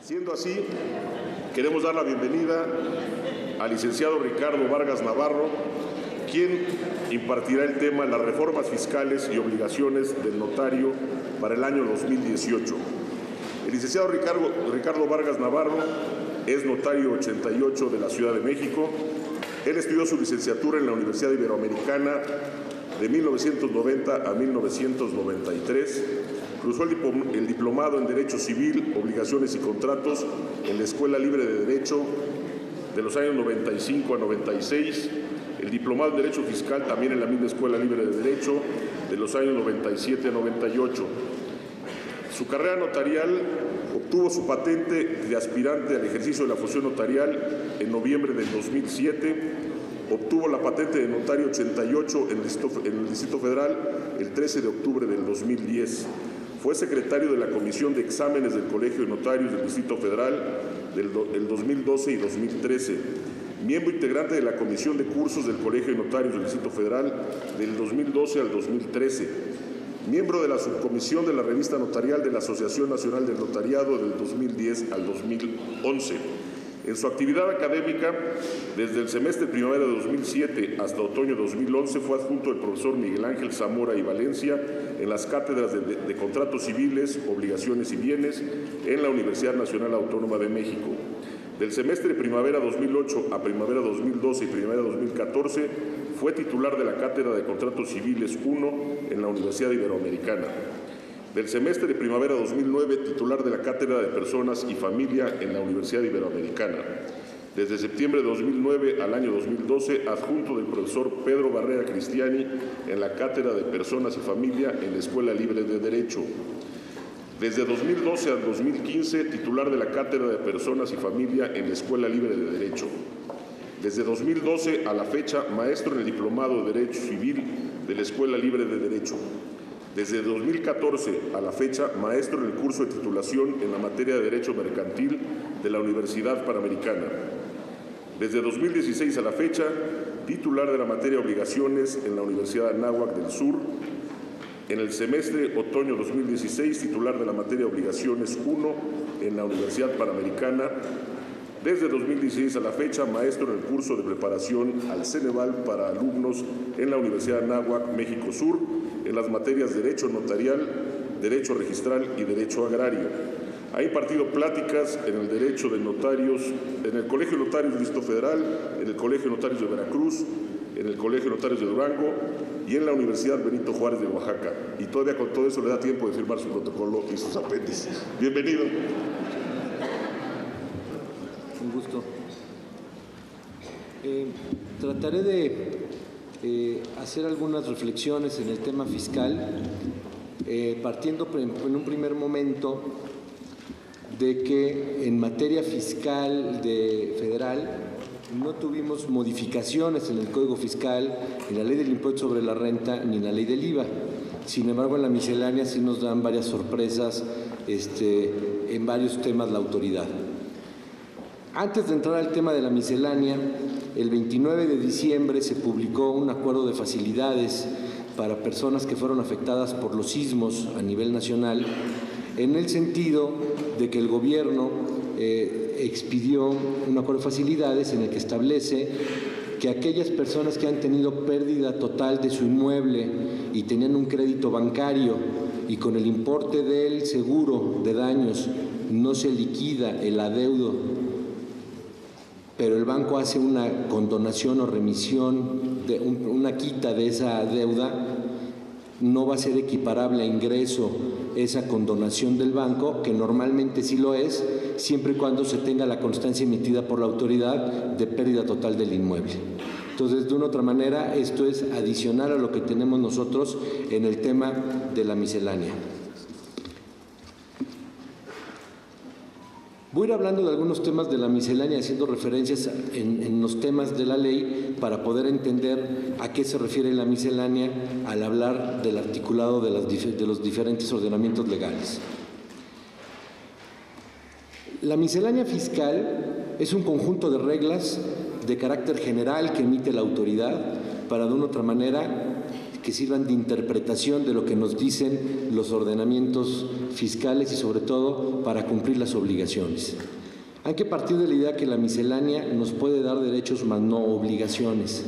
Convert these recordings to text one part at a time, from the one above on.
Siendo así, queremos dar la bienvenida al licenciado Ricardo Vargas Navarro, quien impartirá el tema Las reformas fiscales y obligaciones del notario para el año 2018. El licenciado Ricardo Vargas Navarro es notario 88 de la Ciudad de México. Él estudió su licenciatura en la Universidad Iberoamericana de 1990 a 1993. Cursó el diplomado en Derecho Civil, Obligaciones y Contratos en la Escuela Libre de Derecho de los años 95 a 96. El diplomado en Derecho Fiscal también en la misma Escuela Libre de Derecho de los años 97 a 98. Su carrera notarial obtuvo su patente de aspirante al ejercicio de la función notarial en noviembre del 2007. Obtuvo la patente de notario 88 en el Distrito Federal el 13 de octubre del 2010. Fue secretario de la Comisión de Exámenes del Colegio de Notarios del Distrito Federal del 2012 y 2013. Miembro integrante de la Comisión de Cursos del Colegio de Notarios del Distrito Federal del 2012 al 2013. Miembro de la subcomisión de la revista notarial de la Asociación Nacional del Notariado del 2010 al 2011. En su actividad académica, desde el semestre primavera de 2007 hasta otoño de 2011, fue adjunto del profesor Miguel Ángel Zamora y Valencia en las cátedras de Contratos Civiles, Obligaciones y Bienes en la Universidad Nacional Autónoma de México. Del semestre de primavera 2008 a primavera 2012 y primavera 2014, fue titular de la Cátedra de Contratos Civiles 1 en la Universidad Iberoamericana. Del semestre de primavera 2009, titular de la Cátedra de Personas y Familia en la Universidad Iberoamericana. Desde septiembre de 2009 al año 2012, adjunto del profesor Pedro Barrera Cristiani en la Cátedra de Personas y Familia en la Escuela Libre de Derecho. Desde 2012 al 2015, titular de la Cátedra de Personas y Familia en la Escuela Libre de Derecho. Desde 2012 a la fecha, maestro en el Diplomado de Derecho Civil de la Escuela Libre de Derecho. Desde 2014 a la fecha, maestro en el curso de titulación en la materia de Derecho Mercantil de la Universidad Panamericana. Desde 2016 a la fecha, titular de la materia de Obligaciones en la Universidad Anáhuac del Sur. En el semestre otoño 2016, titular de la materia de Obligaciones 1 en la Universidad Panamericana. Desde 2016 a la fecha, maestro en el curso de preparación al Ceneval para alumnos en la Universidad Anáhuac, México Sur, en las materias Derecho Notarial, Derecho Registral y Derecho Agrario. Ha impartido pláticas en el Derecho de Notarios, en el Colegio de Notarios del Distrito Federal, en el Colegio de Notarios de Veracruz, en el Colegio de Notarios de Durango y en la Universidad Benito Juárez de Oaxaca. Y todavía con todo eso le da tiempo de firmar su protocolo y sus apéndices. Bienvenido. Un gusto. Trataré de hacer algunas reflexiones en el tema fiscal, partiendo en un primer momento de que en materia fiscal federal no tuvimos modificaciones en el Código Fiscal, en la Ley del Impuesto sobre la Renta ni en la Ley del IVA. Sin embargo, en la miscelánea sí nos dan varias sorpresas en varios temas la autoridad. Antes de entrar al tema de la miscelánea, el 29 de diciembre se publicó un acuerdo de facilidades para personas que fueron afectadas por los sismos a nivel nacional, en el sentido de que el gobierno expidió un acuerdo de facilidades en el que establece que aquellas personas que han tenido pérdida total de su inmueble y tenían un crédito bancario y con el importe del seguro de daños no se liquida el adeudo, pero el banco hace una condonación o remisión, una quita de esa deuda, no va a ser equiparable a ingreso esa condonación del banco, que normalmente sí lo es, siempre y cuando se tenga la constancia emitida por la autoridad de pérdida total del inmueble. Entonces, de una u otra manera, esto es adicional a lo que tenemos nosotros en el tema de la miscelánea. Voy a ir hablando de algunos temas de la miscelánea, haciendo referencias en los temas de la ley para poder entender a qué se refiere la miscelánea al hablar del articulado de los diferentes ordenamientos legales. La miscelánea fiscal es un conjunto de reglas de carácter general que emite la autoridad para, de una u otra manera, que sirvan de interpretación de lo que nos dicen los ordenamientos fiscales y sobre todo para cumplir las obligaciones. Hay que partir de la idea que la miscelánea nos puede dar derechos más no obligaciones.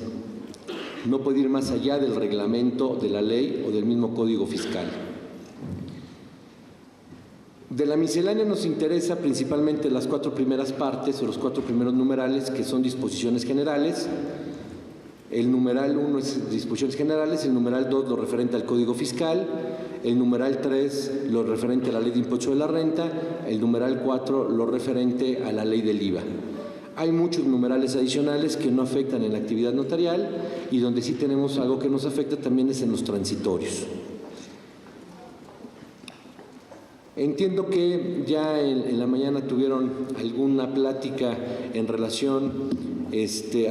No puede ir más allá del reglamento, de la ley o del mismo Código Fiscal. De la miscelánea nos interesa principalmente las 4 primeras partes o los 4 primeros numerales, que son disposiciones generales. El numeral 1 es disposiciones generales, el numeral 2 lo referente al Código Fiscal, el numeral 3 lo referente a la Ley de Impuesto de la Renta, el numeral 4 lo referente a la Ley del IVA. Hay muchos numerales adicionales que no afectan en la actividad notarial y donde sí tenemos algo que nos afecta también es en los transitorios. Entiendo que ya en la mañana tuvieron alguna plática en relación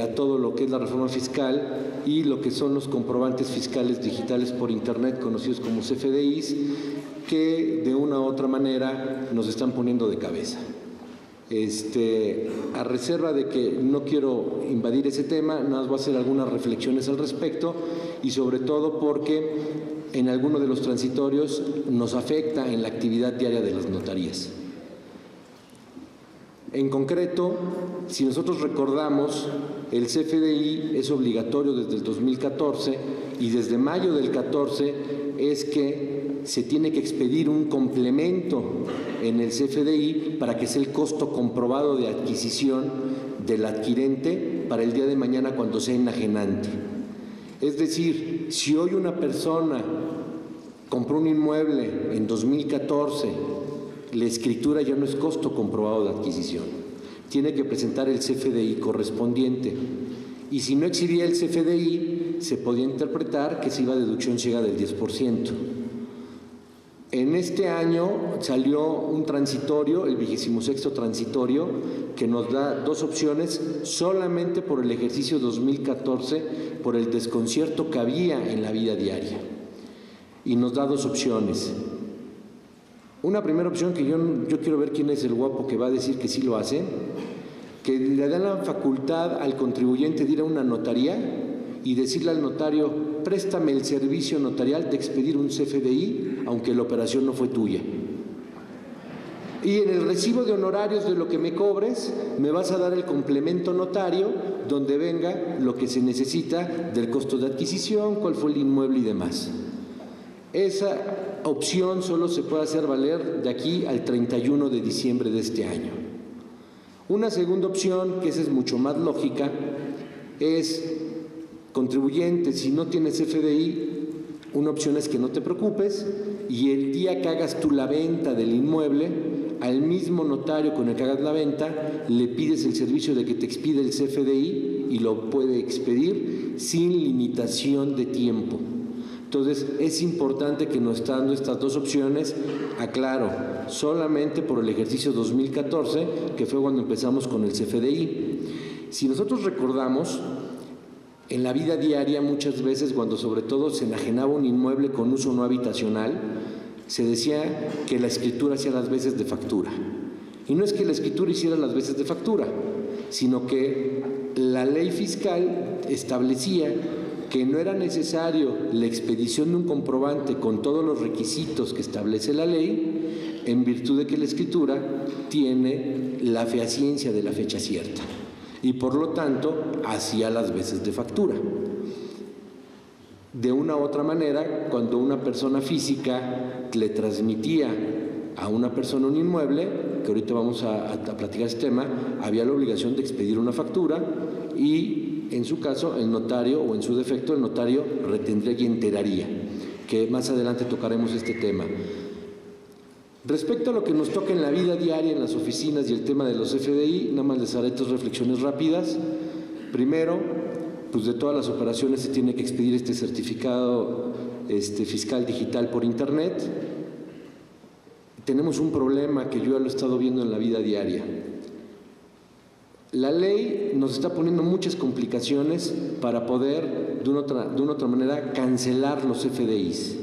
a todo lo que es la reforma fiscal y lo que son los comprobantes fiscales digitales por Internet, conocidos como CFDIs, que de una u otra manera nos están poniendo de cabeza. A reserva de que no quiero invadir ese tema, nada más voy a hacer algunas reflexiones al respecto y sobre todo porque en alguno de los transitorios nos afecta en la actividad diaria de las notarías. En concreto, si nosotros recordamos, el CFDI es obligatorio desde el 2014 y desde mayo del 14 es que se tiene que expedir un complemento en el CFDI para que sea el costo comprobado de adquisición del adquirente para el día de mañana cuando sea enajenante. Es decir, si hoy una persona compró un inmueble en 2014, la escritura ya no es costo comprobado de adquisición. Tiene que presentar el CFDI correspondiente. Y si no exhibía el CFDI, se podía interpretar que se iba a deducción ciega del 10%. En este año salió un transitorio, el 26º transitorio, que nos da 2 opciones solamente por el ejercicio 2014, por el desconcierto que había en la vida diaria. Y nos da 2 opciones. Una primera opción que yo quiero ver quién es el guapo que va a decir que sí lo hace, que le dan la facultad al contribuyente de ir a una notaría y decirle al notario, préstame el servicio notarial de expedir un CFDI, aunque la operación no fue tuya. Y en el recibo de honorarios de lo que me cobres, me vas a dar el complemento notario donde venga lo que se necesita del costo de adquisición, cuál fue el inmueble y demás. Esa opción solo se puede hacer valer de aquí al 31 de diciembre de este año. Una segunda opción, que esa es mucho más lógica, es contribuyente, si no tienes CFDI, una opción es que no te preocupes y el día que hagas tú la venta del inmueble, al mismo notario con el que hagas la venta, le pides el servicio de que te expida el CFDI y lo puede expedir sin limitación de tiempo. Entonces, es importante que nos está dando estas 2 opciones, aclaro, solamente por el ejercicio 2014, que fue cuando empezamos con el CFDI. Si nosotros recordamos, en la vida diaria muchas veces, cuando sobre todo se enajenaba un inmueble con uso no habitacional, se decía que la escritura hacía las veces de factura. Y no es que la escritura hiciera las veces de factura, sino que la ley fiscal establecía que no era necesario la expedición de un comprobante con todos los requisitos que establece la ley, en virtud de que la escritura tiene la fehaciencia de la fecha cierta y por lo tanto hacía las veces de factura. De una u otra manera, cuando una persona física le transmitía a una persona un inmueble, que ahorita vamos a platicar este tema, había la obligación de expedir una factura y en su caso, el notario, o en su defecto, el notario retendría y enteraría, que más adelante tocaremos este tema. Respecto a lo que nos toca en la vida diaria, en las oficinas y el tema de los FDI, nada más les haré 2 reflexiones rápidas. Primero, pues de todas las operaciones se tiene que expedir este certificado fiscal digital por Internet. Tenemos un problema que yo ya lo he estado viendo en la vida diaria. La ley nos está poniendo muchas complicaciones para poder, de una otra manera, cancelar los FDIs.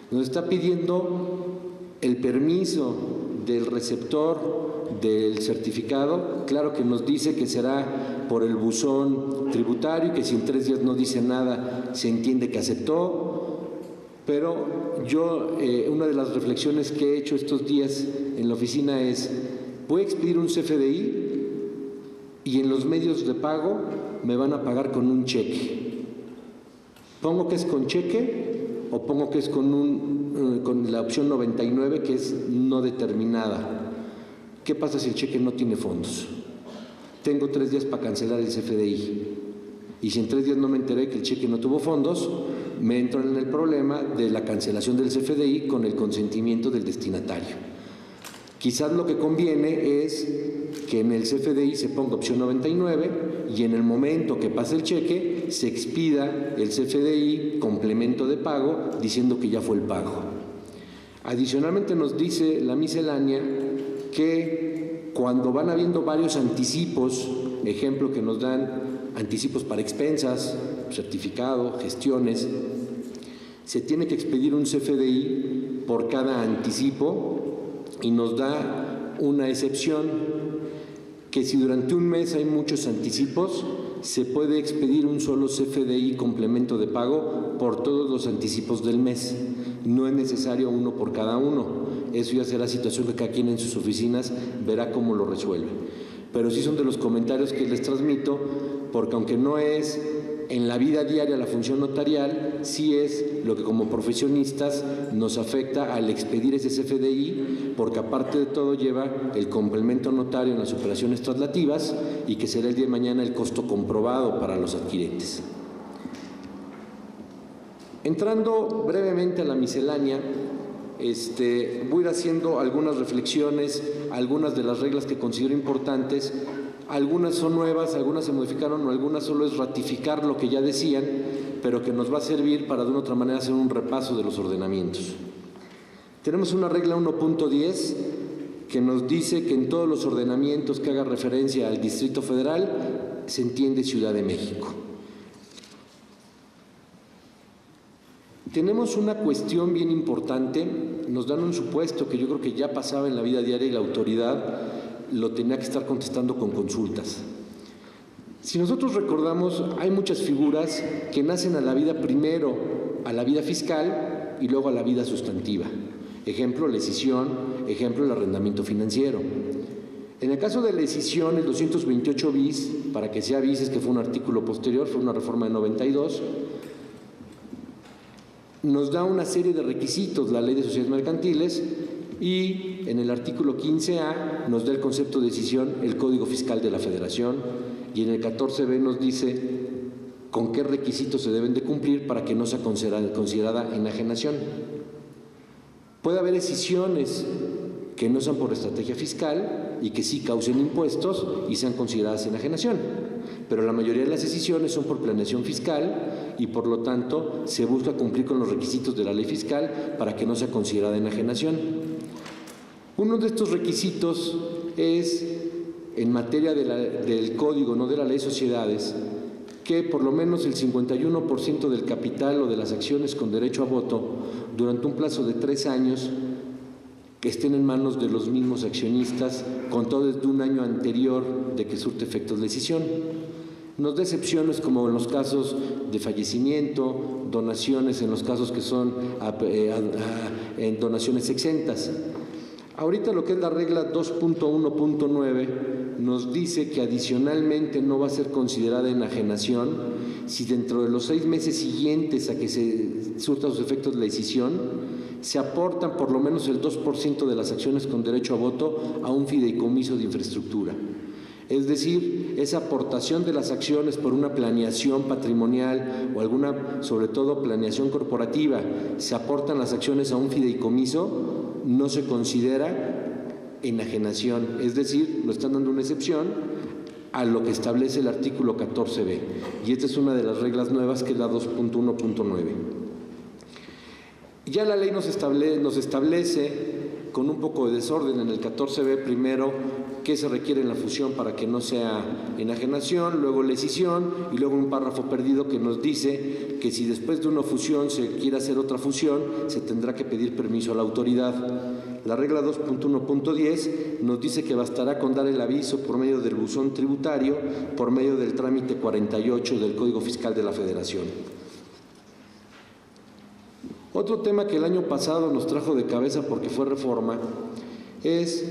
Nos está pidiendo el permiso del receptor del certificado. Claro que nos dice que será por el buzón tributario y que si en 3 días no dice nada, se entiende que aceptó. Pero yo, una de las reflexiones que he hecho estos días en la oficina es, voy a expedir un CFDI y en los medios de pago me van a pagar con un cheque. ¿Pongo que es con cheque o pongo que es con la opción 99, que es no determinada? ¿Qué pasa si el cheque no tiene fondos? Tengo 3 días para cancelar el CFDI. Y si en 3 días no me enteré que el cheque no tuvo fondos, me entro en el problema de la cancelación del CFDI con el consentimiento del destinatario. Quizás lo que conviene es que en el CFDI se ponga opción 99 y en el momento que pase el cheque se expida el CFDI complemento de pago diciendo que ya fue el pago. Adicionalmente nos dice la miscelánea que cuando van habiendo varios anticipos, ejemplo que nos dan anticipos para expensas, certificado, gestiones, se tiene que expedir un CFDI por cada anticipo y nos da una excepción que si durante un mes hay muchos anticipos, se puede expedir un solo CFDI complemento de pago por todos los anticipos del mes. No es necesario uno por cada uno. Eso ya será situación que cada quien en sus oficinas verá cómo lo resuelve. Pero sí son de los comentarios que les transmito, porque aunque no es en la vida diaria la función notarial, sí es lo que como profesionistas nos afecta al expedir ese CFDI, porque aparte de todo lleva el complemento notario en las operaciones traslativas y que será el día de mañana el costo comprobado para los adquirentes. Entrando brevemente a la miscelánea, voy a ir haciendo algunas reflexiones, algunas de las reglas que considero importantes. Algunas son nuevas, algunas se modificaron o algunas solo es ratificar lo que ya decían, pero que nos va a servir para de una otra manera hacer un repaso de los ordenamientos. Tenemos una regla 1.10 que nos dice que en todos los ordenamientos que haga referencia al Distrito Federal se entiende Ciudad de México. Tenemos una cuestión bien importante, nos dan un supuesto que yo creo que ya pasaba en la vida diaria y la autoridad lo tenía que estar contestando con consultas. Si nosotros recordamos, hay muchas figuras que nacen a la vida primero, a la vida fiscal y luego a la vida sustantiva. Ejemplo, la escisión, ejemplo, el arrendamiento financiero. En el caso de la escisión, el 228 bis, para que sea bis es que fue un artículo posterior, fue una reforma de 92, nos da una serie de requisitos, la Ley de Sociedades Mercantiles, y en el artículo 15A nos da el concepto de escisión, el Código Fiscal de la Federación, y en el 14B nos dice con qué requisitos se deben de cumplir para que no sea considerada enajenación. Puede haber escisiones que no sean por estrategia fiscal y que sí causen impuestos y sean consideradas enajenación, pero la mayoría de las escisiones son por planeación fiscal y por lo tanto se busca cumplir con los requisitos de la ley fiscal para que no sea considerada enajenación. Uno de estos requisitos es en materia del código, no de la ley de sociedades, que por lo menos el 51% del capital o de las acciones con derecho a voto durante un plazo de 3 años que estén en manos de los mismos accionistas, contado desde un año anterior de que surte efectos de escisión. Nos da excepciones como en los casos de fallecimiento, donaciones en los casos que son en donaciones exentas. Ahorita lo que es la regla 2.1.9 nos dice que adicionalmente no va a ser considerada enajenación si dentro de los 6 meses siguientes a que se surta sus efectos de la escisión se aportan por lo menos el 2% de las acciones con derecho a voto a un fideicomiso de infraestructura. Es decir, esa aportación de las acciones por una planeación patrimonial o alguna, sobre todo, planeación corporativa, se aportan las acciones a un fideicomiso, no se considera enajenación, es decir, lo están dando una excepción a lo que establece el artículo 14b. Y esta es una de las reglas nuevas, que es la 2.1.9. Ya la ley nos establece con un poco de desorden en el 14b primero qué se requiere en la fusión para que no sea enajenación, luego la escisión y luego un párrafo perdido que nos dice que si después de una fusión se quiere hacer otra fusión se tendrá que pedir permiso a la autoridad. La regla 2.1.10 nos dice que bastará con dar el aviso por medio del buzón tributario, por medio del trámite 48 del Código Fiscal de la Federación. Otro tema que el año pasado nos trajo de cabeza porque fue reforma es,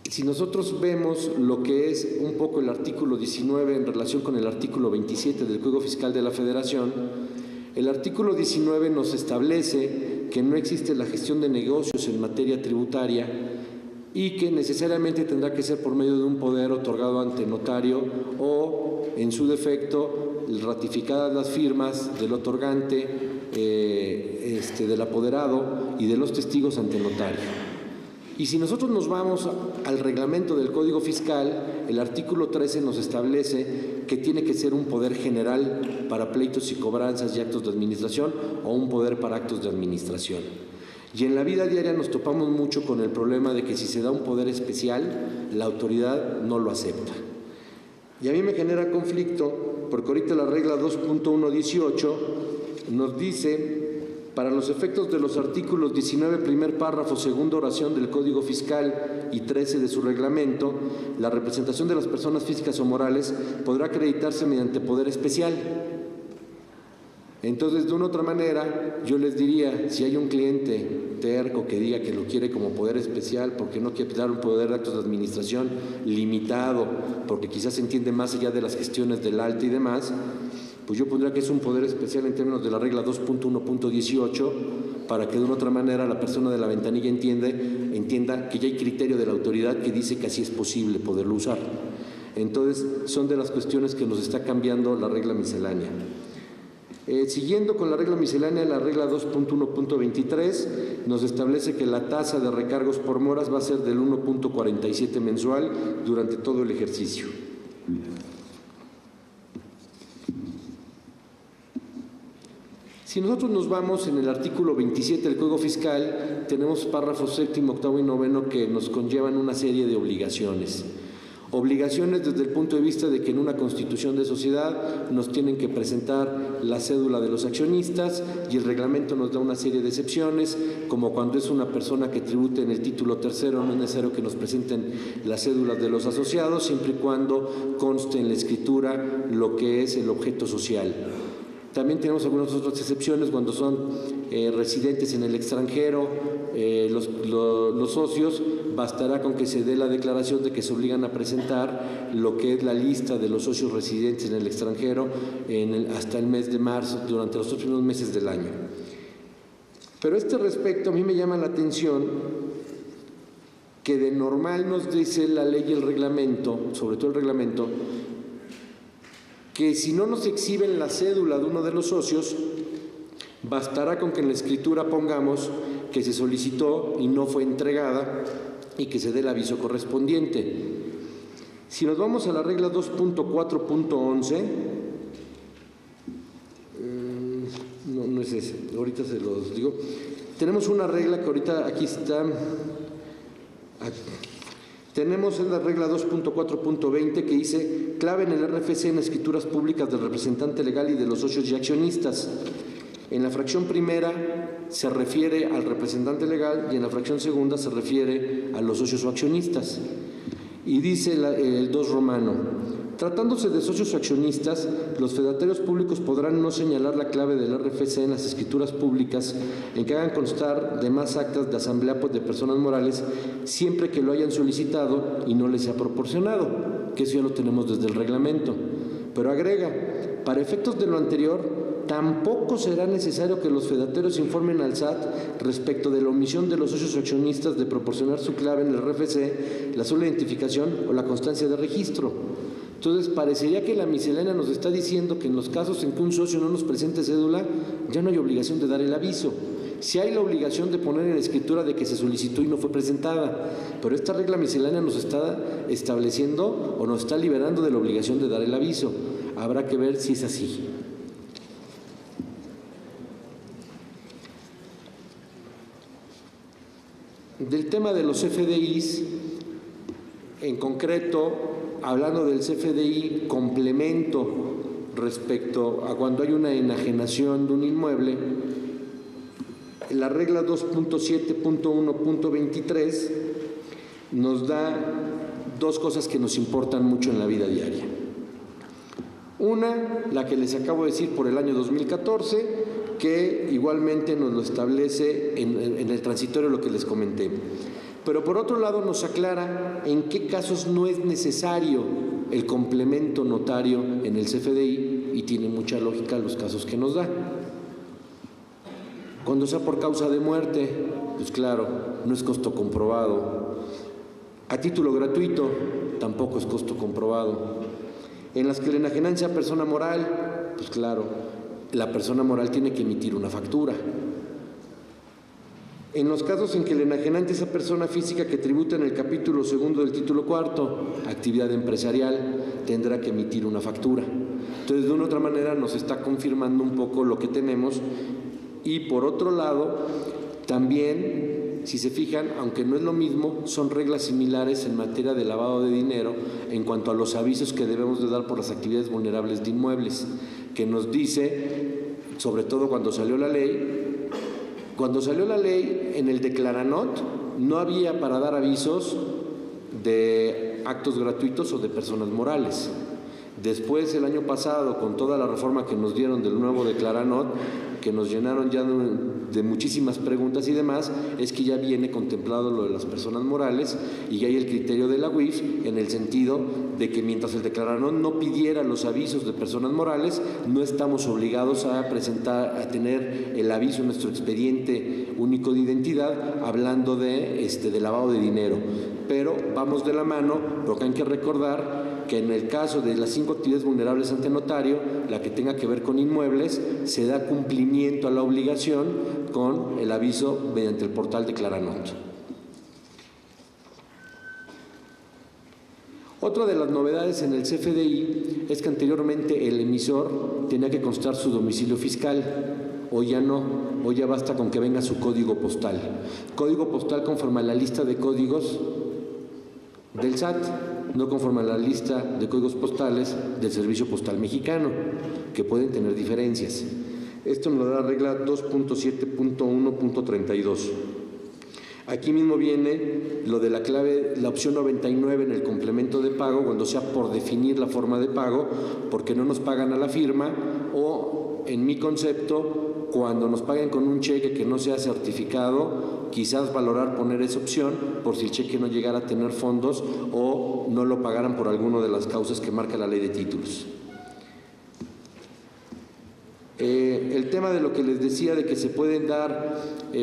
si nosotros vemos lo que es un poco el artículo 19 en relación con el artículo 27 del Código Fiscal de la Federación, el artículo 19 nos establece que no existe la gestión de negocios en materia tributaria y que necesariamente tendrá que ser por medio de un poder otorgado ante notario o, en su defecto, ratificadas las firmas del otorgante, del apoderado y de los testigos ante notario. Y si nosotros nos vamos al reglamento del Código Fiscal, el artículo 13 nos establece que tiene que ser un poder general para pleitos y cobranzas y actos de administración o un poder para actos de administración. Y en la vida diaria nos topamos mucho con el problema de que si se da un poder especial, la autoridad no lo acepta. Y a mí me genera conflicto porque ahorita la regla 2.118 nos dice: para los efectos de los artículos 19, primer párrafo, segunda oración del Código Fiscal y 13 de su reglamento, la representación de las personas físicas o morales podrá acreditarse mediante poder especial. Entonces, de una u otra manera, yo les diría, si hay un cliente terco que diga que lo quiere como poder especial porque no quiere dar un poder de actos de administración limitado, porque quizás se entiende más allá de las gestiones del alta y demás, pues yo pondría que es un poder especial en términos de la regla 2.1.18 para que de una u otra manera la persona de la ventanilla entienda que ya hay criterio de la autoridad que dice que así es posible poderlo usar. Entonces, son de las cuestiones que nos está cambiando la regla miscelánea. Siguiendo con la regla miscelánea, la regla 2.1.23 nos establece que la tasa de recargos por moras va a ser del 1.47 mensual durante todo el ejercicio. Si nosotros nos vamos en el artículo 27 del Código Fiscal, tenemos párrafos séptimo, octavo y noveno que nos conllevan una serie de obligaciones. Obligaciones desde el punto de vista de que en una constitución de sociedad nos tienen que presentar la cédula de los accionistas y el reglamento nos da una serie de excepciones, como cuando es una persona que tribute en el título tercero, no es necesario que nos presenten las cédulas de los asociados, siempre y cuando conste en la escritura lo que es el objeto social. También tenemos algunas otras excepciones cuando son residentes en el extranjero, los socios, bastará con que se dé la declaración de que se obligan a presentar lo que es la lista de los socios residentes en el extranjero hasta el mes de marzo, durante los 8 primeros meses del año. Pero a este respecto a mí me llama la atención que de normal nos dice la ley y el reglamento, sobre todo el reglamento, que si no nos exhiben la cédula de uno de los socios, bastará con que en la escritura pongamos que se solicitó y no fue entregada y que se dé el aviso correspondiente. Si nos vamos a la regla 2.4.11, no es ese, ahorita se los digo, tenemos una regla que ahorita aquí está, tenemos en la regla 2.4.20 que dice: clave en el RFC en escrituras públicas del representante legal y de los socios y accionistas. En la fracción primera se refiere al representante legal y en la fracción segunda se refiere a los socios o accionistas. Y dice el 2 romano: tratándose de socios o accionistas, los fedatarios públicos podrán no señalar la clave del RFC en las escrituras públicas en que hagan constar demás actas de asamblea de personas morales, siempre que lo hayan solicitado y no les sea proporcionado, que eso ya lo tenemos desde el reglamento. Pero agrega: para efectos de lo anterior, tampoco será necesario que los fedatarios informen al SAT respecto de la omisión de los socios o accionistas de proporcionar su clave en el RFC, la sola identificación o la constancia de registro. Entonces, parecería que la miscelánea nos está diciendo que en los casos en que un socio no nos presente cédula, ya no hay obligación de dar el aviso. Sí hay la obligación de poner en la escritura de que se solicitó y no fue presentada, pero esta regla miscelánea nos está estableciendo o nos está liberando de la obligación de dar el aviso. Habrá que ver si es así. Del tema de los CFDIs, en concreto, hablando del CFDI complemento respecto a cuando hay una enajenación de un inmueble, la regla 2.7.1.23 nos da dos cosas que nos importan mucho en la vida diaria. Una, la que les acabo de decir por el año 2014, que igualmente nos lo establece en el transitorio lo que les comenté. Pero por otro lado nos aclara en qué casos no es necesario el complemento notario en el CFDI, y tiene mucha lógica los casos que nos da. Cuando sea por causa de muerte, pues claro, no es costo comprobado. A título gratuito, tampoco es costo comprobado. En las que la enajenancia a persona moral, pues claro, la persona moral tiene que emitir una factura. En los casos en que el enajenante es a persona física que tributa en el capítulo 2 del título 4, actividad empresarial, tendrá que emitir una factura. Entonces, de una u otra manera nos está confirmando un poco lo que tenemos. Y por otro lado, también, si se fijan, aunque no es lo mismo, son reglas similares en materia de lavado de dinero en cuanto a los avisos que debemos de dar por las actividades vulnerables de inmuebles, que nos dice, sobre todo cuando salió la ley, en el Declaranot no había para dar avisos de actos gratuitos o de personas morales. Después, el año pasado, con toda la reforma que nos dieron del nuevo Declaranot, que nos llenaron ya de muchísimas preguntas y demás, es que ya viene contemplado lo de las personas morales, y hay el criterio de la UIF en el sentido de que mientras el Declaranot no pidiera los avisos de personas morales, no estamos obligados a presentar, a tener el aviso en nuestro expediente único de identidad, hablando de lavado de dinero. Pero vamos de la mano, porque hay que recordar que en el caso de las 5 actividades vulnerables ante notario, la que tenga que ver con inmuebles, se da cumplimiento a la obligación con el aviso mediante el portal Declaranot. Otra de las novedades en el CFDI es que anteriormente el emisor tenía que constar su domicilio fiscal. Hoy ya no, hoy ya basta con que venga su código postal. Código postal conforme a la lista de códigos del SAT, no conforme a la lista de códigos postales del Servicio Postal Mexicano, que pueden tener diferencias. Esto nos lo da la regla 2.7.1.32. Aquí mismo viene lo de la clave, la opción 99 en el complemento de pago, cuando sea por definir la forma de pago, porque no nos pagan a la firma, o en mi concepto, cuando nos paguen con un cheque que no sea certificado, quizás valorar poner esa opción por si el cheque no llegara a tener fondos o no lo pagaran por alguna de las causas que marca la ley de títulos. El tema de lo que les decía de que se pueden dar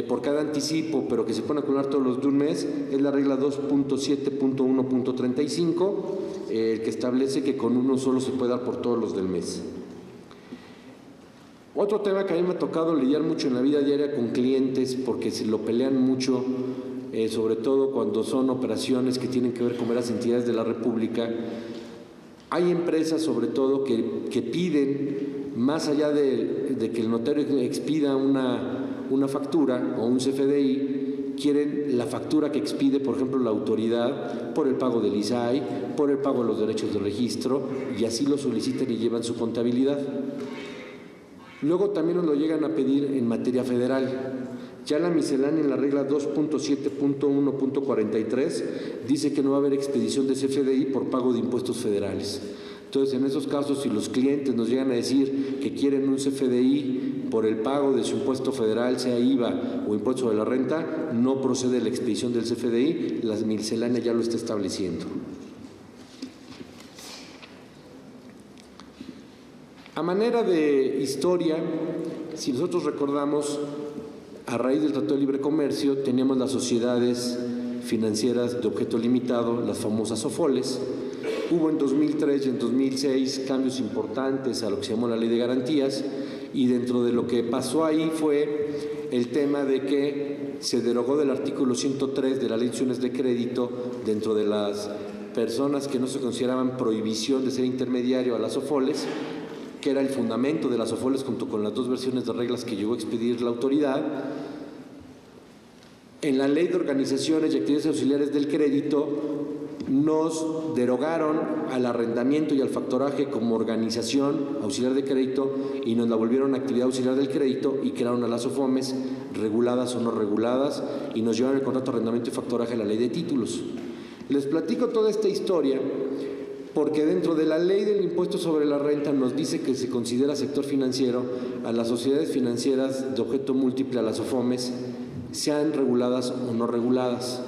por cada anticipo, pero que se pueden acumular todos los de un mes, es la regla 2.7.1.35, el que establece que con uno solo se puede dar por todos los del mes. Otro tema que a mí me ha tocado lidiar mucho en la vida diaria con clientes, porque se lo pelean mucho, sobre todo cuando son operaciones que tienen que ver con varias entidades de la República. Hay empresas, sobre todo, que piden, más allá de que el notario expida una factura o un CFDI, quieren la factura que expide, por ejemplo, la autoridad por el pago del ISAI, por el pago de los derechos de registro, y así lo solicitan y llevan su contabilidad. Luego también nos lo llegan a pedir en materia federal. Ya la miscelánea en la regla 2.7.1.43 dice que no va a haber expedición de CFDI por pago de impuestos federales. Entonces, en esos casos, si los clientes nos llegan a decir que quieren un CFDI por el pago de su impuesto federal, sea IVA o impuesto sobre la renta, no procede la expedición del CFDI, la miscelánea ya lo está estableciendo. A manera de historia, si nosotros recordamos, a raíz del Tratado de Libre Comercio teníamos las sociedades financieras de objeto limitado, las famosas SOFOLES. Hubo en 2003 y en 2006 cambios importantes a lo que se llamó la Ley de Garantías, y dentro de lo que pasó ahí fue el tema de que se derogó del artículo 103 de la Ley de Instituciones de Crédito dentro de las personas que no se consideraban prohibición de ser intermediario a las SOFOLES, que era el fundamento de las SOFOLES junto con las 2 versiones de reglas que llegó a expedir la autoridad. En la Ley de Organizaciones y Actividades Auxiliares del Crédito nos derogaron al arrendamiento y al factoraje como organización auxiliar de crédito y nos la volvieron actividad auxiliar del crédito y crearon a las SOFOMES, reguladas o no reguladas, y nos llevaron el contrato de arrendamiento y factoraje a la Ley de Títulos. Les platico toda esta historia porque dentro de la ley del impuesto sobre la renta nos dice que se considera sector financiero a las sociedades financieras de objeto múltiple, a las SOFOMES, sean reguladas o no reguladas,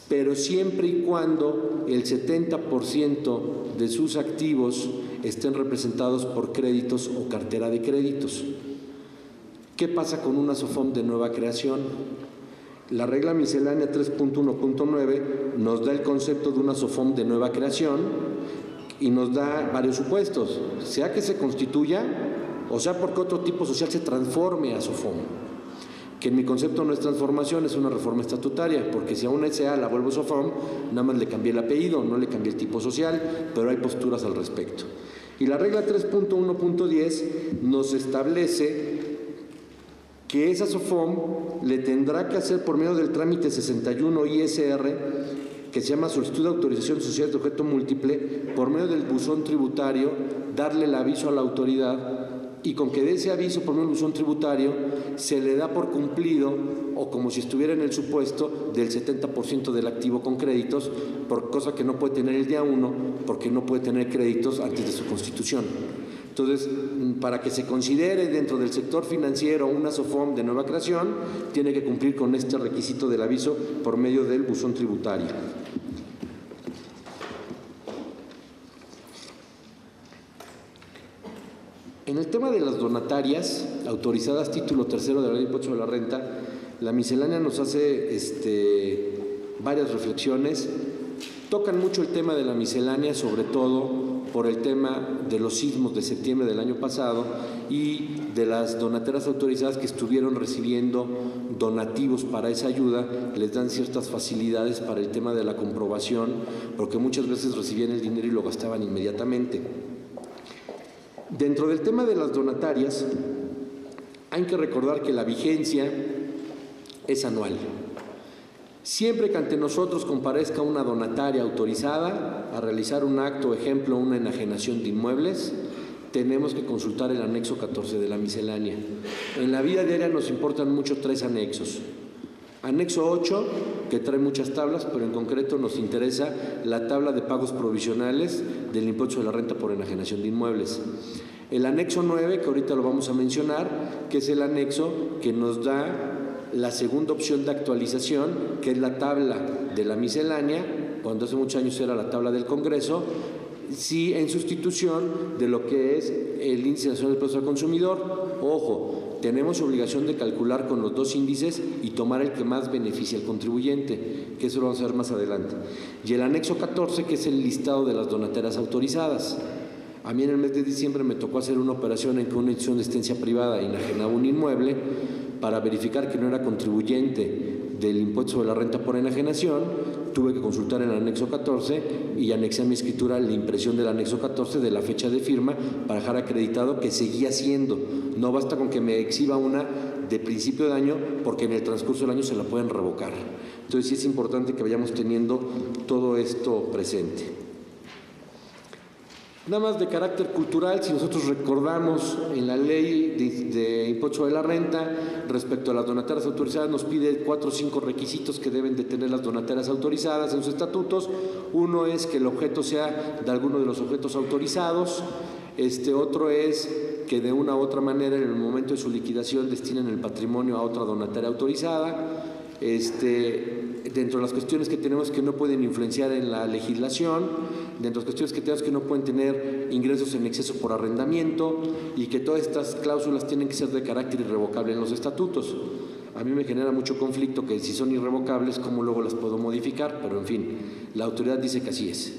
pero siempre y cuando el 70% de sus activos estén representados por créditos o cartera de créditos. ¿Qué pasa con una SOFOM de nueva creación? La regla miscelánea 3.1.9 nos da el concepto de una SOFOM de nueva creación y nos da varios supuestos, sea que se constituya o sea porque otro tipo social se transforme a SOFOM, que en mi concepto no es transformación, es una reforma estatutaria, porque si a una SA la vuelvo SOFOM, nada más le cambié el apellido, no le cambié el tipo social, pero hay posturas al respecto. Y la regla 3.1.10 nos establece que esa SOFOM le tendrá que hacer por medio del trámite 61 ISR, que se llama solicitud de autorización de sociedades de objeto múltiple, por medio del buzón tributario, darle el aviso a la autoridad, y con que dé ese aviso por medio del buzón tributario, se le da por cumplido, o como si estuviera en el supuesto, del 70% del activo con créditos, por cosa que no puede tener el día 1, porque no puede tener créditos antes de su constitución. Entonces, para que se considere dentro del sector financiero una SOFOM de nueva creación, tiene que cumplir con este requisito del aviso por medio del buzón tributario. En el tema de las donatarias autorizadas, título 3 de la Ley de Impuesto sobre la Renta, la miscelánea nos hace varias reflexiones. Tocan mucho el tema de la miscelánea, sobre todo por el tema de los sismos de septiembre del año pasado y de las donateras autorizadas que estuvieron recibiendo donativos para esa ayuda. Les dan ciertas facilidades para el tema de la comprobación, porque muchas veces recibían el dinero y lo gastaban inmediatamente. Dentro del tema de las donatarias, hay que recordar que la vigencia es anual. Siempre que ante nosotros comparezca una donataria autorizada a realizar un acto, ejemplo, una enajenación de inmuebles, tenemos que consultar el anexo 14 de la miscelánea. En la vida diaria nos importan mucho 3 anexos. Anexo 8, que trae muchas tablas, pero en concreto nos interesa la tabla de pagos provisionales del impuesto de la renta por enajenación de inmuebles. El anexo 9, que ahorita lo vamos a mencionar, que es el anexo que nos da la segunda opción de actualización, que es la tabla de la miscelánea, cuando hace muchos años era la tabla del Congreso, sí, en sustitución de lo que es el índice nacional del precio al consumidor. Ojo, tenemos obligación de calcular con los dos índices y tomar el que más beneficia al contribuyente, que eso lo vamos a ver más adelante. Y el anexo 14, que es el listado de las donateras autorizadas. A mí en el mes de diciembre me tocó hacer una operación en que una institución de asistencia privada enajenaba un inmueble para verificar que no era contribuyente del impuesto sobre la renta por enajenación. Tuve que consultar el anexo 14 y anexé a mi escritura la impresión del anexo 14 de la fecha de firma para dejar acreditado que seguía siendo. No basta con que me exhiba una de principio de año, porque en el transcurso del año se la pueden revocar. Entonces sí es importante que vayamos teniendo todo esto presente. Nada más de carácter cultural, si nosotros recordamos en la ley de impuesto sobre la renta, respecto a las donateras autorizadas, nos pide 4 o 5 requisitos que deben de tener las donateras autorizadas en sus estatutos. Uno es que el objeto sea de alguno de los objetos autorizados. Otro es que de una u otra manera en el momento de su liquidación destinen el patrimonio a otra donatera autorizada. Dentro de las cuestiones que tenemos que no pueden influenciar en la legislación, dentro de las cuestiones que tenemos que no pueden tener ingresos en exceso por arrendamiento, y que todas estas cláusulas tienen que ser de carácter irrevocable en los estatutos. A mí me genera mucho conflicto que si son irrevocables, ¿cómo luego las puedo modificar? Pero en fin, la autoridad dice que así es.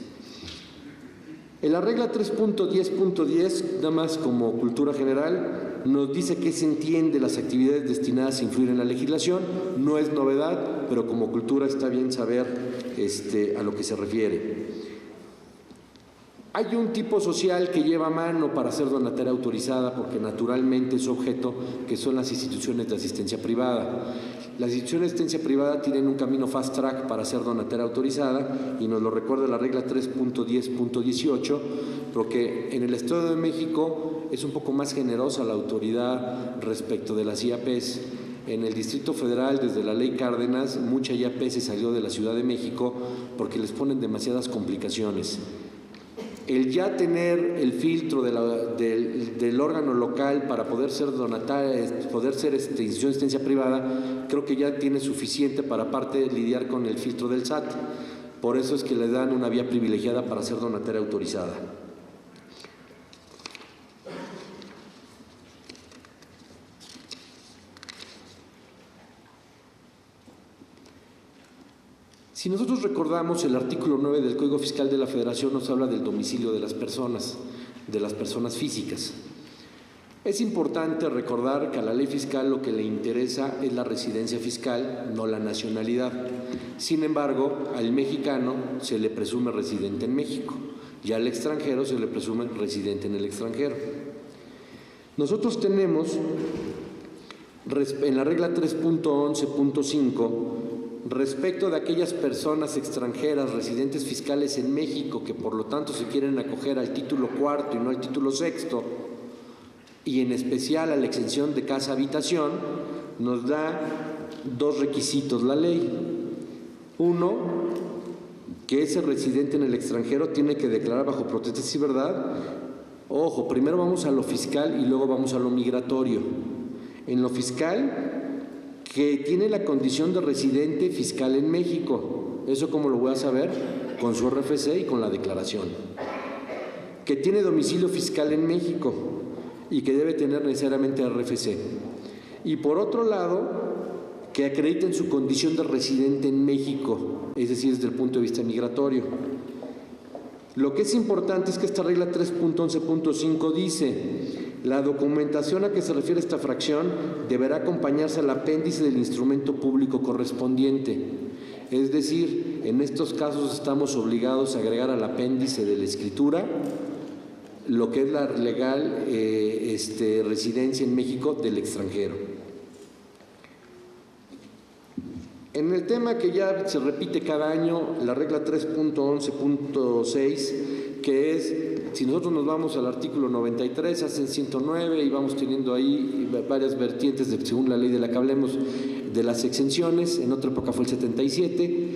En la regla 3.10.10, nada más como cultura general, nos dice que se entiende las actividades destinadas a influir en la legislación. No es novedad, pero como cultura está bien saber a lo que se refiere. Hay un tipo social que lleva mano para ser donatera autorizada, porque naturalmente es objeto, que son las instituciones de asistencia privada. Las instituciones de asistencia privada tienen un camino fast track para ser donatera autorizada, y nos lo recuerda la regla 3.10.18, porque en el Estado de México es un poco más generosa la autoridad respecto de las IAPs. En el Distrito Federal, desde la Ley Cárdenas, mucha IAP se salió de la Ciudad de México porque les ponen demasiadas complicaciones. El ya tener el filtro del órgano local para poder ser institución de asistencia privada, creo que ya tiene suficiente para aparte lidiar con el filtro del SAT. Por eso es que le dan una vía privilegiada para ser donataria autorizada. Si nosotros recordamos, el artículo 9 del Código Fiscal de la Federación nos habla del domicilio de las personas físicas. Es importante recordar que a la ley fiscal lo que le interesa es la residencia fiscal, no la nacionalidad. Sin embargo, al mexicano se le presume residente en México y al extranjero se le presume residente en el extranjero. Nosotros tenemos en la regla 3.11.5, respecto de aquellas personas extranjeras residentes fiscales en México que por lo tanto se quieren acoger al título cuarto y no al título sexto, y en especial a la exención de casa-habitación, nos da dos requisitos la ley. Uno, que ese residente en el extranjero tiene que declarar bajo protesta de verdad. Ojo, primero vamos a lo fiscal y luego vamos a lo migratorio. En lo fiscal, que tiene la condición de residente fiscal en México. ¿Eso cómo lo voy a saber? Con su RFC y con la declaración. Que tiene domicilio fiscal en México y que debe tener necesariamente RFC. Y por otro lado, que acrediten su condición de residente en México, es decir, desde el punto de vista migratorio. Lo que es importante es que esta regla 3.11.5 dice: la documentación a que se refiere esta fracción deberá acompañarse al apéndice del instrumento público correspondiente. Es decir, en estos casos estamos obligados a agregar al apéndice de la escritura lo que es la legal residencia en México del extranjero. En el tema que ya se repite cada año, la regla 3.11.6, que es, si nosotros nos vamos al artículo 93, hacen 109 y vamos teniendo ahí varias vertientes según la ley de la que hablemos de las exenciones. En otra época fue el 77,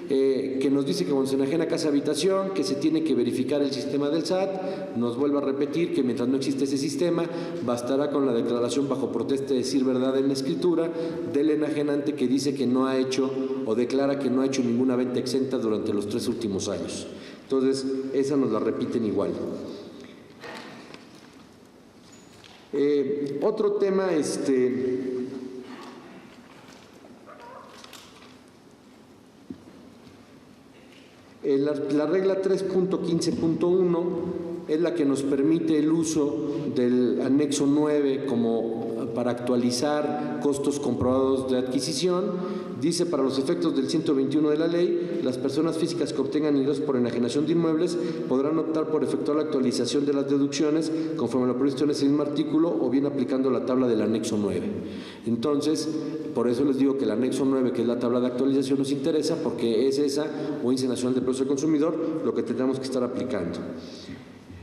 que nos dice que cuando se enajena casa habitación, que se tiene que verificar el sistema del SAT. Nos vuelve a repetir que mientras no existe ese sistema, bastará con la declaración bajo protesta de decir verdad en la escritura del enajenante que dice que no ha hecho o declara que no ha hecho ninguna venta exenta durante los 3 últimos años. Entonces, esa nos la repiten igual. Otro tema, la regla 3.15.1 es la que nos permite el uso del anexo 9 como para actualizar costos comprobados de adquisición. Dice: para los efectos del 121 de la ley, las personas físicas que obtengan ingresos por enajenación de inmuebles podrán optar por efectuar la actualización de las deducciones conforme a lo previsto en ese mismo artículo o bien aplicando la tabla del anexo 9. Entonces, por eso les digo que el anexo 9, que es la tabla de actualización, nos interesa porque es esa, o Índice Nacional de Precios del Consumidor, lo que tendremos que estar aplicando.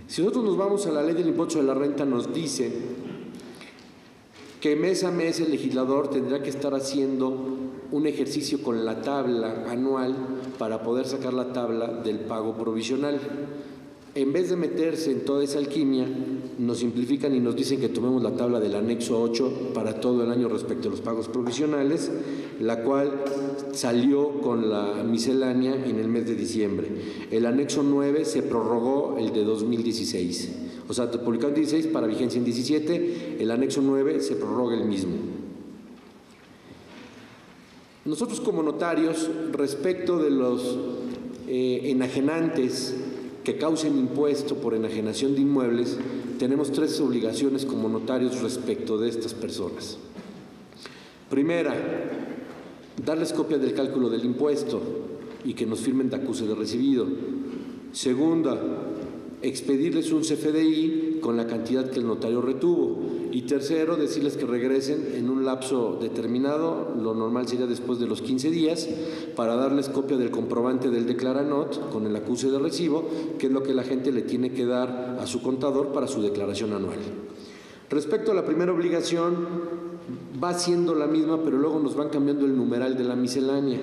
Si nosotros nos vamos a la ley del impuesto de la renta, nos dice que mes a mes el legislador tendrá que estar haciendo un ejercicio con la tabla anual para poder sacar la tabla del pago provisional. En vez de meterse en toda esa alquimia, nos simplifican y nos dicen que tomemos la tabla del anexo 8 para todo el año respecto a los pagos provisionales, la cual salió con la miscelánea en el mes de diciembre. El anexo 9 se prorrogó el de 2016, o sea, publicado en 16 para vigencia en 17, el anexo 9 se prorroga el mismo. Nosotros como notarios, respecto de los enajenantes que causen impuesto por enajenación de inmuebles, tenemos 3 obligaciones como notarios respecto de estas personas. Primera, darles copia del cálculo del impuesto y que nos firmen de acuse de recibido. Segunda, expedirles un CFDI con la cantidad que el notario retuvo. Y tercero, decirles que regresen en un lapso determinado, lo normal sería después de los 15 días, para darles copia del comprobante del declaranot con el acuse de recibo, que es lo que la gente le tiene que dar a su contador para su declaración anual. Respecto a la primera obligación, va siendo la misma, pero luego nos van cambiando el numeral de la miscelánea.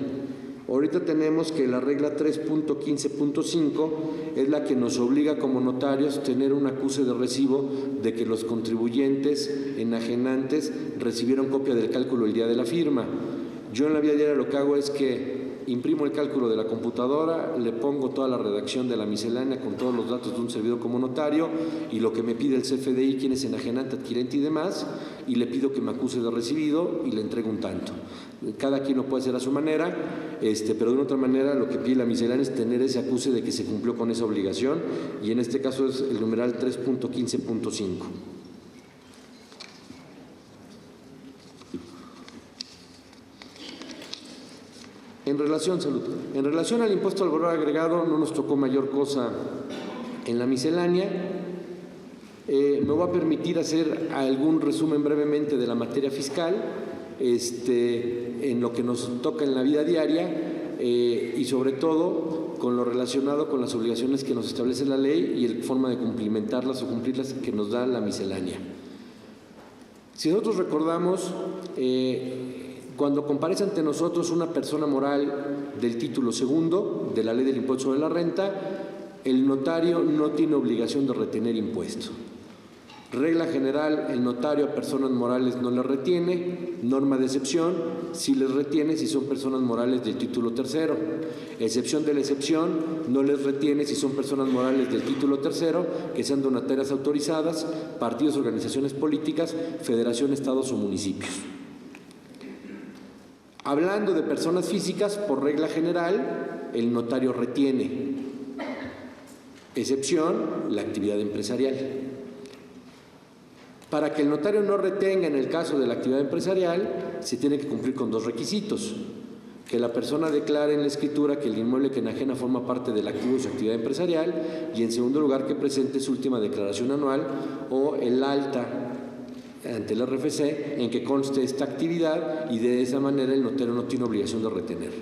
Ahorita tenemos que la regla 3.15.5 es la que nos obliga como notarios a tener un acuse de recibo de que los contribuyentes enajenantes recibieron copia del cálculo el día de la firma. Yo en la vida diaria lo que hago es que imprimo el cálculo de la computadora, le pongo toda la redacción de la miscelánea con todos los datos de un servidor como notario y lo que me pide el CFDI, quién es enajenante, adquirente y demás, y le pido que me acuse de recibido y le entrego un tanto. Cada quien lo puede hacer a su manera, pero de una otra manera lo que pide la miscelánea es tener ese acuse de que se cumplió con esa obligación, y en este caso es el numeral 3.15.5. En relación al impuesto al valor agregado, no nos tocó mayor cosa en la miscelánea. Me voy a permitir hacer algún resumen brevemente de la materia fiscal, en lo que nos toca en la vida diaria, y sobre todo con lo relacionado con las obligaciones que nos establece la ley y la forma de cumplimentarlas o cumplirlas que nos da la miscelánea. Si nosotros recordamos, cuando comparece ante nosotros una persona moral del título segundo de la ley del impuesto sobre la renta, el notario no tiene obligación de retener impuesto. Regla general, el notario a personas morales no les retiene. Norma de excepción, sí les retiene si son personas morales del título tercero. Excepción de la excepción, no les retiene si son personas morales del título tercero, que sean donatarias autorizadas, partidos, organizaciones políticas, federación, estados o municipios. Hablando de personas físicas, por regla general, el notario retiene. Excepción, la actividad empresarial. Para que el notario no retenga en el caso de la actividad empresarial, se tiene que cumplir con dos requisitos: que la persona declare en la escritura que el inmueble que enajena forma parte del activo de su actividad empresarial, y en segundo lugar que presente su última declaración anual o el alta ante el RFC en que conste esta actividad, y de esa manera el notario no tiene obligación de retener.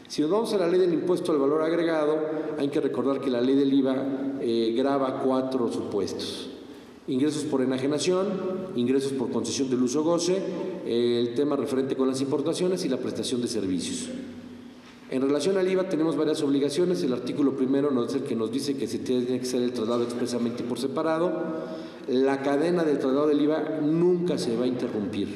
Si nos vamos a la ley del impuesto al valor agregado, hay que recordar que la ley del IVA grava 4 supuestos: ingresos por enajenación, ingresos por concesión del uso goce, el tema referente con las importaciones y la prestación de servicios. En relación al IVA tenemos varias obligaciones. El artículo primero nos dice que se tiene que hacer el traslado expresamente y por separado. La cadena del traslado del IVA nunca se va a interrumpir.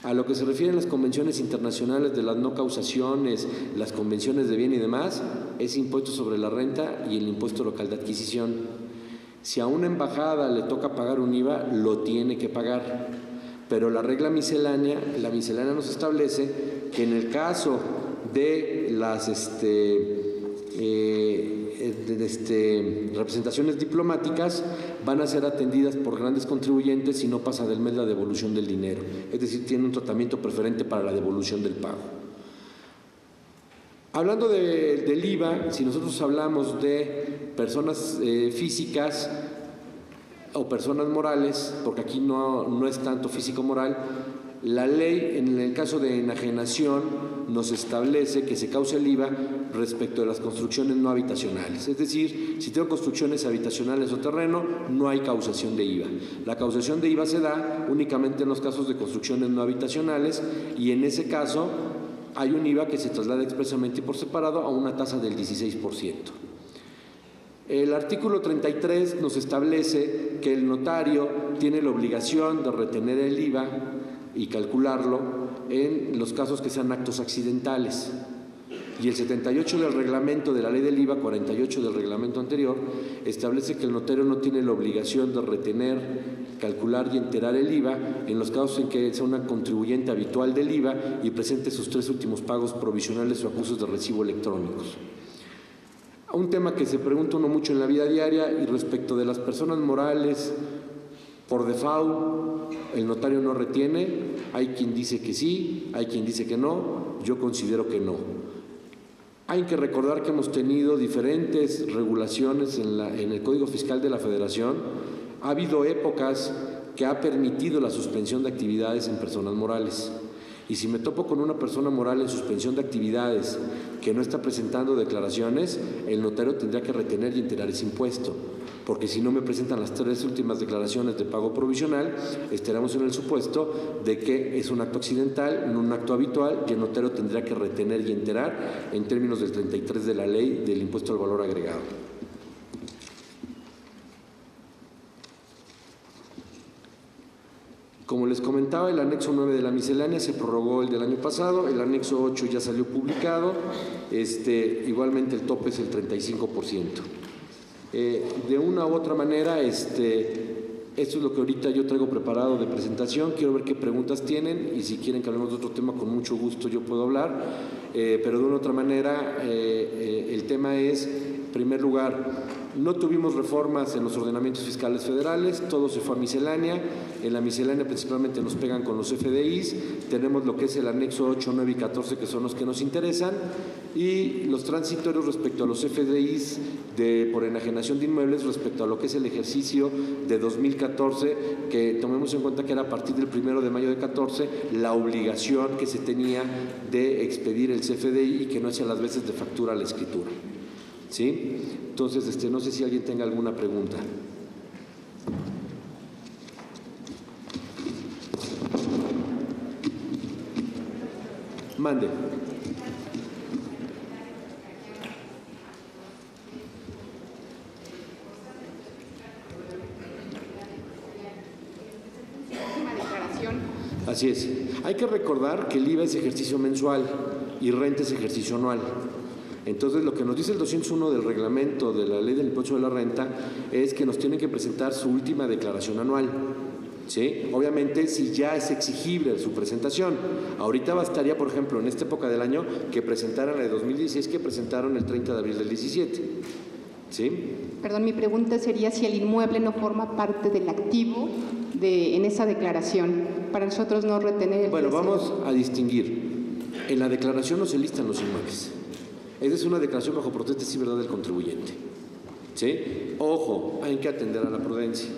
A lo que se refieren las convenciones internacionales de las no causaciones, las convenciones de bien y demás, es impuesto sobre la renta y el impuesto local de adquisición. Si a una embajada le toca pagar un IVA, lo tiene que pagar. Pero la regla miscelánea, nos establece que en el caso de las representaciones diplomáticas van a ser atendidas por grandes contribuyentes si no pasa del mes la devolución del dinero. Es decir, tiene un tratamiento preferente para la devolución del pago. Hablando del IVA, si nosotros hablamos de personas físicas o personas morales, porque aquí no es tanto físico-moral, la ley en el caso de enajenación nos establece que se causa el IVA respecto de las construcciones no habitacionales. Es decir, si tengo construcciones habitacionales o terreno, no hay causación de IVA. La causación de IVA se da únicamente en los casos de construcciones no habitacionales, y en ese caso hay un IVA que se traslada expresamente y por separado a una tasa del 16%. El artículo 33 nos establece que el notario tiene la obligación de retener el IVA y calcularlo en los casos que sean actos accidentales. Y el 78 del reglamento de la ley del IVA, 48 del reglamento anterior, establece que el notario no tiene la obligación de retener, calcular y enterar el IVA en los casos en que sea una contribuyente habitual del IVA y presente sus 3 últimos pagos provisionales o acusos de recibo electrónicos. Un tema que se pregunta uno mucho en la vida diaria, y respecto de las personas morales, por default, el notario no retiene. Hay quien dice que sí, hay quien dice que no. Yo considero que no. Hay que recordar que hemos tenido diferentes regulaciones en el Código Fiscal de la Federación. Ha habido épocas que ha permitido la suspensión de actividades en personas morales. Y si me topo con una persona moral en suspensión de actividades que no está presentando declaraciones, el notario tendría que retener y enterar ese impuesto, porque si no me presentan las 3 últimas declaraciones de pago provisional, estaremos en el supuesto de que es un acto accidental, no un acto habitual, y el notario tendría que retener y enterar en términos del 33 de la ley del impuesto al valor agregado. Como les comentaba, el anexo 9 de la miscelánea se prorrogó el del año pasado, el anexo 8 ya salió publicado, igualmente el tope es el 35%. De una u otra manera, esto es lo que ahorita yo traigo preparado de presentación. Quiero ver qué preguntas tienen y si quieren que hablemos de otro tema, con mucho gusto yo puedo hablar. Pero de una u otra manera, el tema es, en primer lugar, no tuvimos reformas en los ordenamientos fiscales federales, todo se fue a miscelánea. En la miscelánea principalmente nos pegan con los FDIs, tenemos lo que es el anexo 8, 9 y 14, que son los que nos interesan, y los transitorios respecto a los FDIs por enajenación de inmuebles respecto a lo que es el ejercicio de 2014, que tomemos en cuenta que era a partir del 1 de mayo de 14 la obligación que se tenía de expedir el CFDI y que no hacía las veces de factura a la escritura. ¿Sí? Entonces, no sé si alguien tenga alguna pregunta. Mande. Así es. Hay que recordar que el IVA es ejercicio mensual y renta es ejercicio anual. Entonces, lo que nos dice el 201 del reglamento de la ley del impuesto de la renta es que nos tienen que presentar su última declaración anual. ¿Sí? Obviamente, si ya es exigible su presentación. Ahorita bastaría, por ejemplo, en esta época del año, que presentaran la de 2016, que presentaron el 30 de abril del 17. ¿Sí? Perdón, mi pregunta sería si el inmueble no forma parte del activo en esa declaración, para nosotros no retener el Bueno, precio. vamos a distinguir. En la declaración no se listan los inmuebles. Esa es una declaración bajo protesta sí verdad del contribuyente. ¿Sí? Ojo, hay que atender a la prudencia.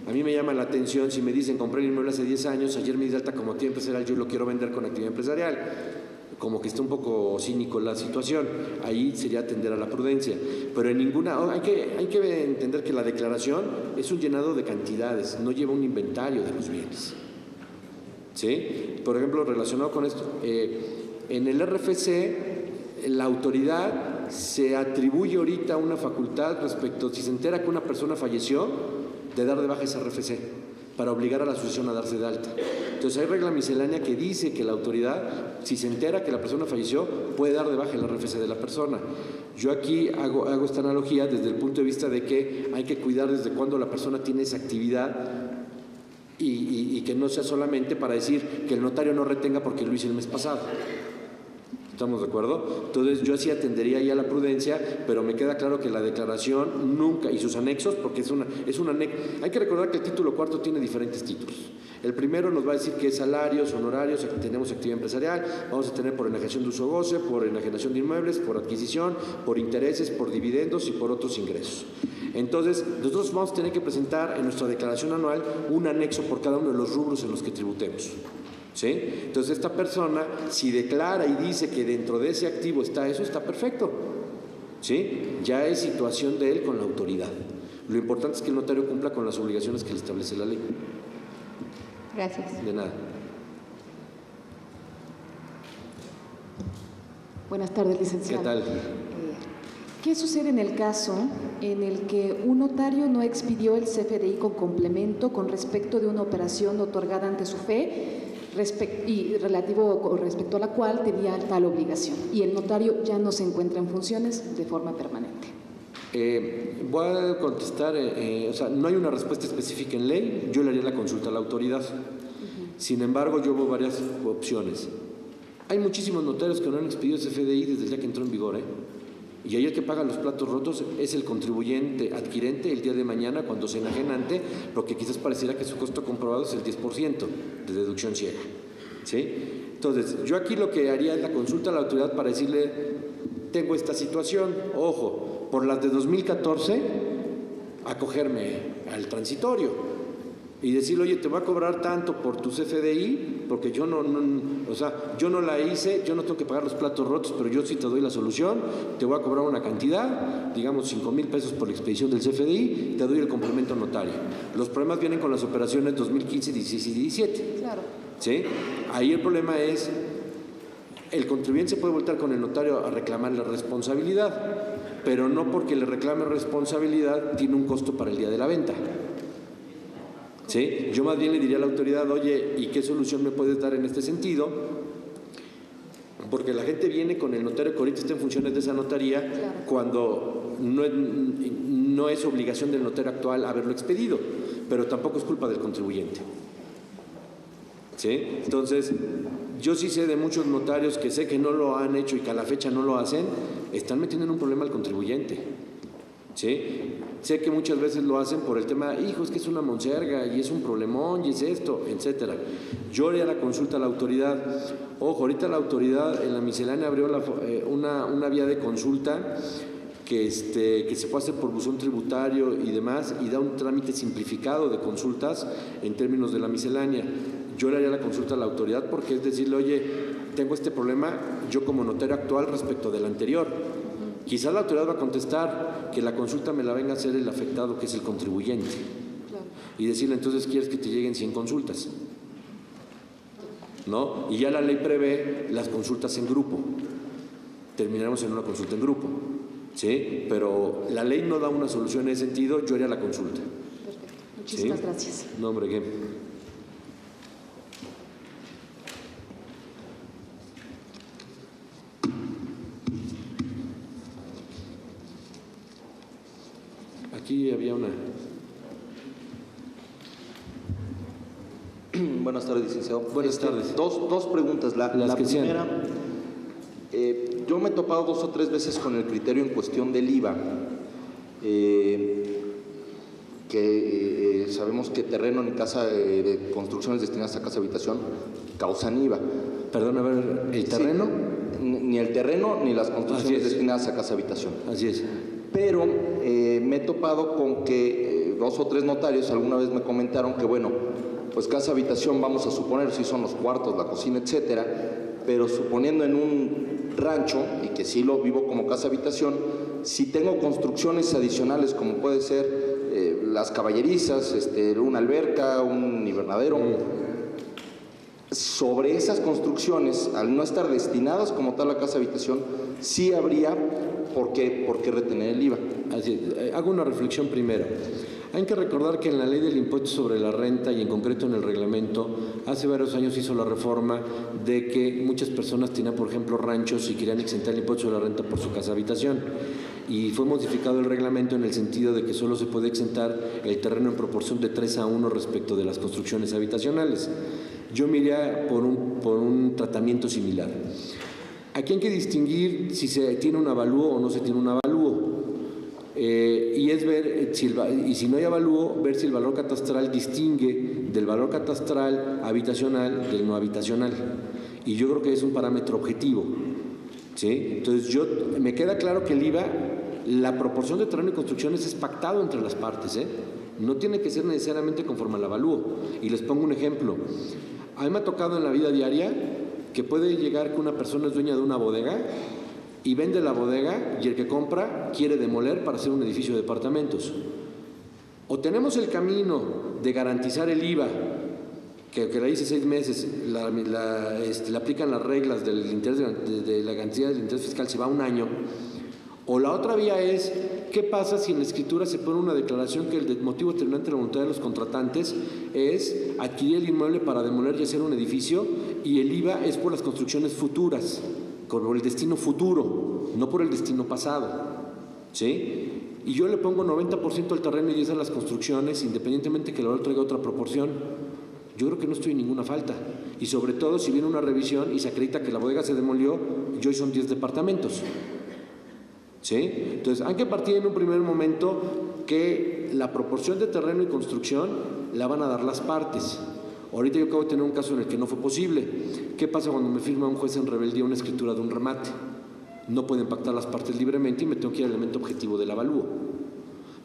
A mí me llama la atención si me dicen compré el inmueble hace 10 años, ayer me di de alta como actividad empresarial, yo lo quiero vender con actividad empresarial. Como que está un poco cínico la situación. Ahí sería atender a la prudencia. Pero en ninguna... Hay que entender que la declaración es un llenado de cantidades, no lleva un inventario de los bienes. ¿Sí? Por ejemplo, relacionado con esto, en el RFC, la autoridad se atribuye ahorita una facultad respecto, si se entera que una persona falleció, de dar de baja ese RFC para obligar a la asociación a darse de alta. Entonces hay regla miscelánea que dice que la autoridad, si se entera que la persona falleció, puede dar de baja el RFC de la persona. Yo aquí hago esta analogía desde el punto de vista de que hay que cuidar desde cuándo la persona tiene esa actividad y que no sea solamente para decir que el notario no retenga porque lo hice el mes pasado. ¿Estamos de acuerdo? Entonces yo así atendería ya la prudencia, pero me queda claro que la declaración nunca, y sus anexos, porque es un anexo. Hay que recordar que el título cuarto tiene diferentes títulos. El primero nos va a decir que es salarios, honorarios, aquí tenemos actividad empresarial, vamos a tener por enajenación de uso goce, por enajenación de inmuebles, por adquisición, por intereses, por dividendos y por otros ingresos. Entonces, nosotros vamos a tener que presentar en nuestra declaración anual un anexo por cada uno de los rubros en los que tributemos. ¿Sí? Entonces esta persona, si declara y dice que dentro de ese activo está eso, está perfecto. ¿Sí? Ya es situación de él con la autoridad. Lo importante es que el notario cumpla con las obligaciones que le establece la ley. Gracias. De nada. Buenas tardes, licenciado. ¿Qué tal? ¿Qué sucede en el caso en el que un notario no expidió el CFDI con complemento con respecto de una operación otorgada ante su fe respecto a la cual tenía tal obligación y el notario ya no se encuentra en funciones de forma permanente? Voy a contestar, no hay una respuesta específica en ley, yo le haría la consulta a la autoridad. Sin embargo, yo veo varias opciones. Hay muchísimos notarios que no han expedido CFDI desde el día que entró en vigor, y ahí el que paga los platos rotos es el contribuyente adquirente el día de mañana cuando se enajenante, porque quizás pareciera que su costo comprobado es el 10% de deducción ciega. ¿Sí? Entonces, yo aquí lo que haría es la consulta a la autoridad para decirle, tengo esta situación, ojo, por las de 2014, acogerme al transitorio. y decirle, oye, te voy a cobrar tanto por tu CFDI, porque yo yo no la hice, yo no tengo que pagar los platos rotos, pero yo sí te doy la solución, te voy a cobrar una cantidad, digamos 5,000 pesos por la expedición del CFDI, te doy el complemento notario. Los problemas vienen con las operaciones 2015, 16 y 17. Claro. ¿Sí? Ahí el problema es, el contribuyente se puede voltar con el notario a reclamarle responsabilidad, pero no porque le reclame responsabilidad tiene un costo para el día de la venta. ¿Sí? Yo más bien le diría a la autoridad, oye, ¿y qué solución me puedes dar en este sentido? Porque la gente viene con el notario que ahorita está en funciones de esa notaría, claro, cuando no es obligación del notario actual haberlo expedido, pero tampoco es culpa del contribuyente. ¿Sí? Entonces, yo sí sé de muchos notarios que sé que no lo han hecho y que a la fecha no lo hacen, están metiendo en un problema al contribuyente. ¿Sí? Sé que muchas veces lo hacen por el tema, hijo, es que es una monserga y es un problemón y es esto, etcétera. Yo haría la consulta a la autoridad. Ojo, ahorita la autoridad en la miscelánea abrió una vía de consulta que se puede hacer por buzón tributario y demás, y da un trámite simplificado de consultas en términos de la miscelánea. Yo le haría la consulta a la autoridad porque es decirle, oye, tengo este problema yo como notario actual respecto del anterior. Quizás la autoridad va a contestar que la consulta me la venga a hacer el afectado, que es el contribuyente. claro. Y decirle, entonces, ¿quieres que te lleguen 100 consultas? ¿No? Y ya la ley prevé las consultas en grupo. Terminaremos en una consulta en grupo. ¿Sí? Pero la ley no da una solución en ese sentido, yo haría la consulta. Perfecto. Muchísimas ¿Sí? gracias. No, hombre, ¿qué? Aquí había una. Buenas tardes, licenciado. Buenas tardes. Dos preguntas. La primera, yo me he topado 2 o 3 veces con el criterio en cuestión del IVA, que sabemos que terreno ni casa de construcciones destinadas a casa habitación causan IVA. Perdón, a ver, ¿el terreno? Sí, ni el terreno ni las construcciones destinadas a casa habitación. Así es. Pero me he topado con que 2 o 3 notarios alguna vez me comentaron que, bueno, pues casa habitación vamos a suponer si son los cuartos, la cocina, etcétera, pero suponiendo en un rancho, y que sí lo vivo como casa habitación, si tengo construcciones adicionales como puede ser las caballerizas, una alberca, un invernadero, sobre esas construcciones, al no estar destinadas como tal a casa habitación, sí habría por qué retener el IVA. Así es. Hago una reflexión primero. Hay que recordar que en la ley del impuesto sobre la renta y en concreto en el reglamento, hace varios años hizo la reforma de que muchas personas tenían, por ejemplo, ranchos y querían exentar el impuesto sobre la renta por su casa habitación. Y fue modificado el reglamento en el sentido de que solo se puede exentar el terreno en proporción de 3:1 respecto de las construcciones habitacionales. Yo me iría por un tratamiento similar. Aquí hay que distinguir si se tiene un avalúo o no se tiene un avalúo. Y es ver, si no hay avalúo, ver si el valor catastral distingue del valor catastral habitacional del no habitacional. Y yo creo que es un parámetro objetivo. ¿Sí? Entonces, me queda claro que el IVA, la proporción de terreno y construcciones es pactado entre las partes. No tiene que ser necesariamente conforme al avalúo. Y les pongo un ejemplo. A mí me ha tocado en la vida diaria que puede llegar que una persona es dueña de una bodega y vende la bodega y el que compra quiere demoler para hacer un edificio de departamentos. O tenemos el camino de garantizar el IVA, que la hice 6 meses, le aplican las reglas del interés de la cantidad del interés fiscal, se va 1 año. O la otra vía es, ¿qué pasa si en la escritura se pone una declaración que el motivo determinante de la voluntad de los contratantes es adquirir el inmueble para demoler y hacer un edificio, y el IVA es por las construcciones futuras, por el destino futuro, no por el destino pasado? ¿Sí? Y yo le pongo 90% al terreno y 10% a las construcciones, independientemente que el valor traiga otra proporción. Yo creo que no estoy en ninguna falta. Y sobre todo si viene una revisión y se acredita que la bodega se demolió y hoy son 10 departamentos. ¿Sí? Entonces hay que partir en un primer momento que la proporción de terreno y construcción la van a dar las partes. Ahorita yo acabo de tener un caso en el que no fue posible. ¿Qué pasa cuando me firma un juez en rebeldía una escritura de un remate? No pueden pactar las partes libremente y me tengo que ir al elemento objetivo del avalúo.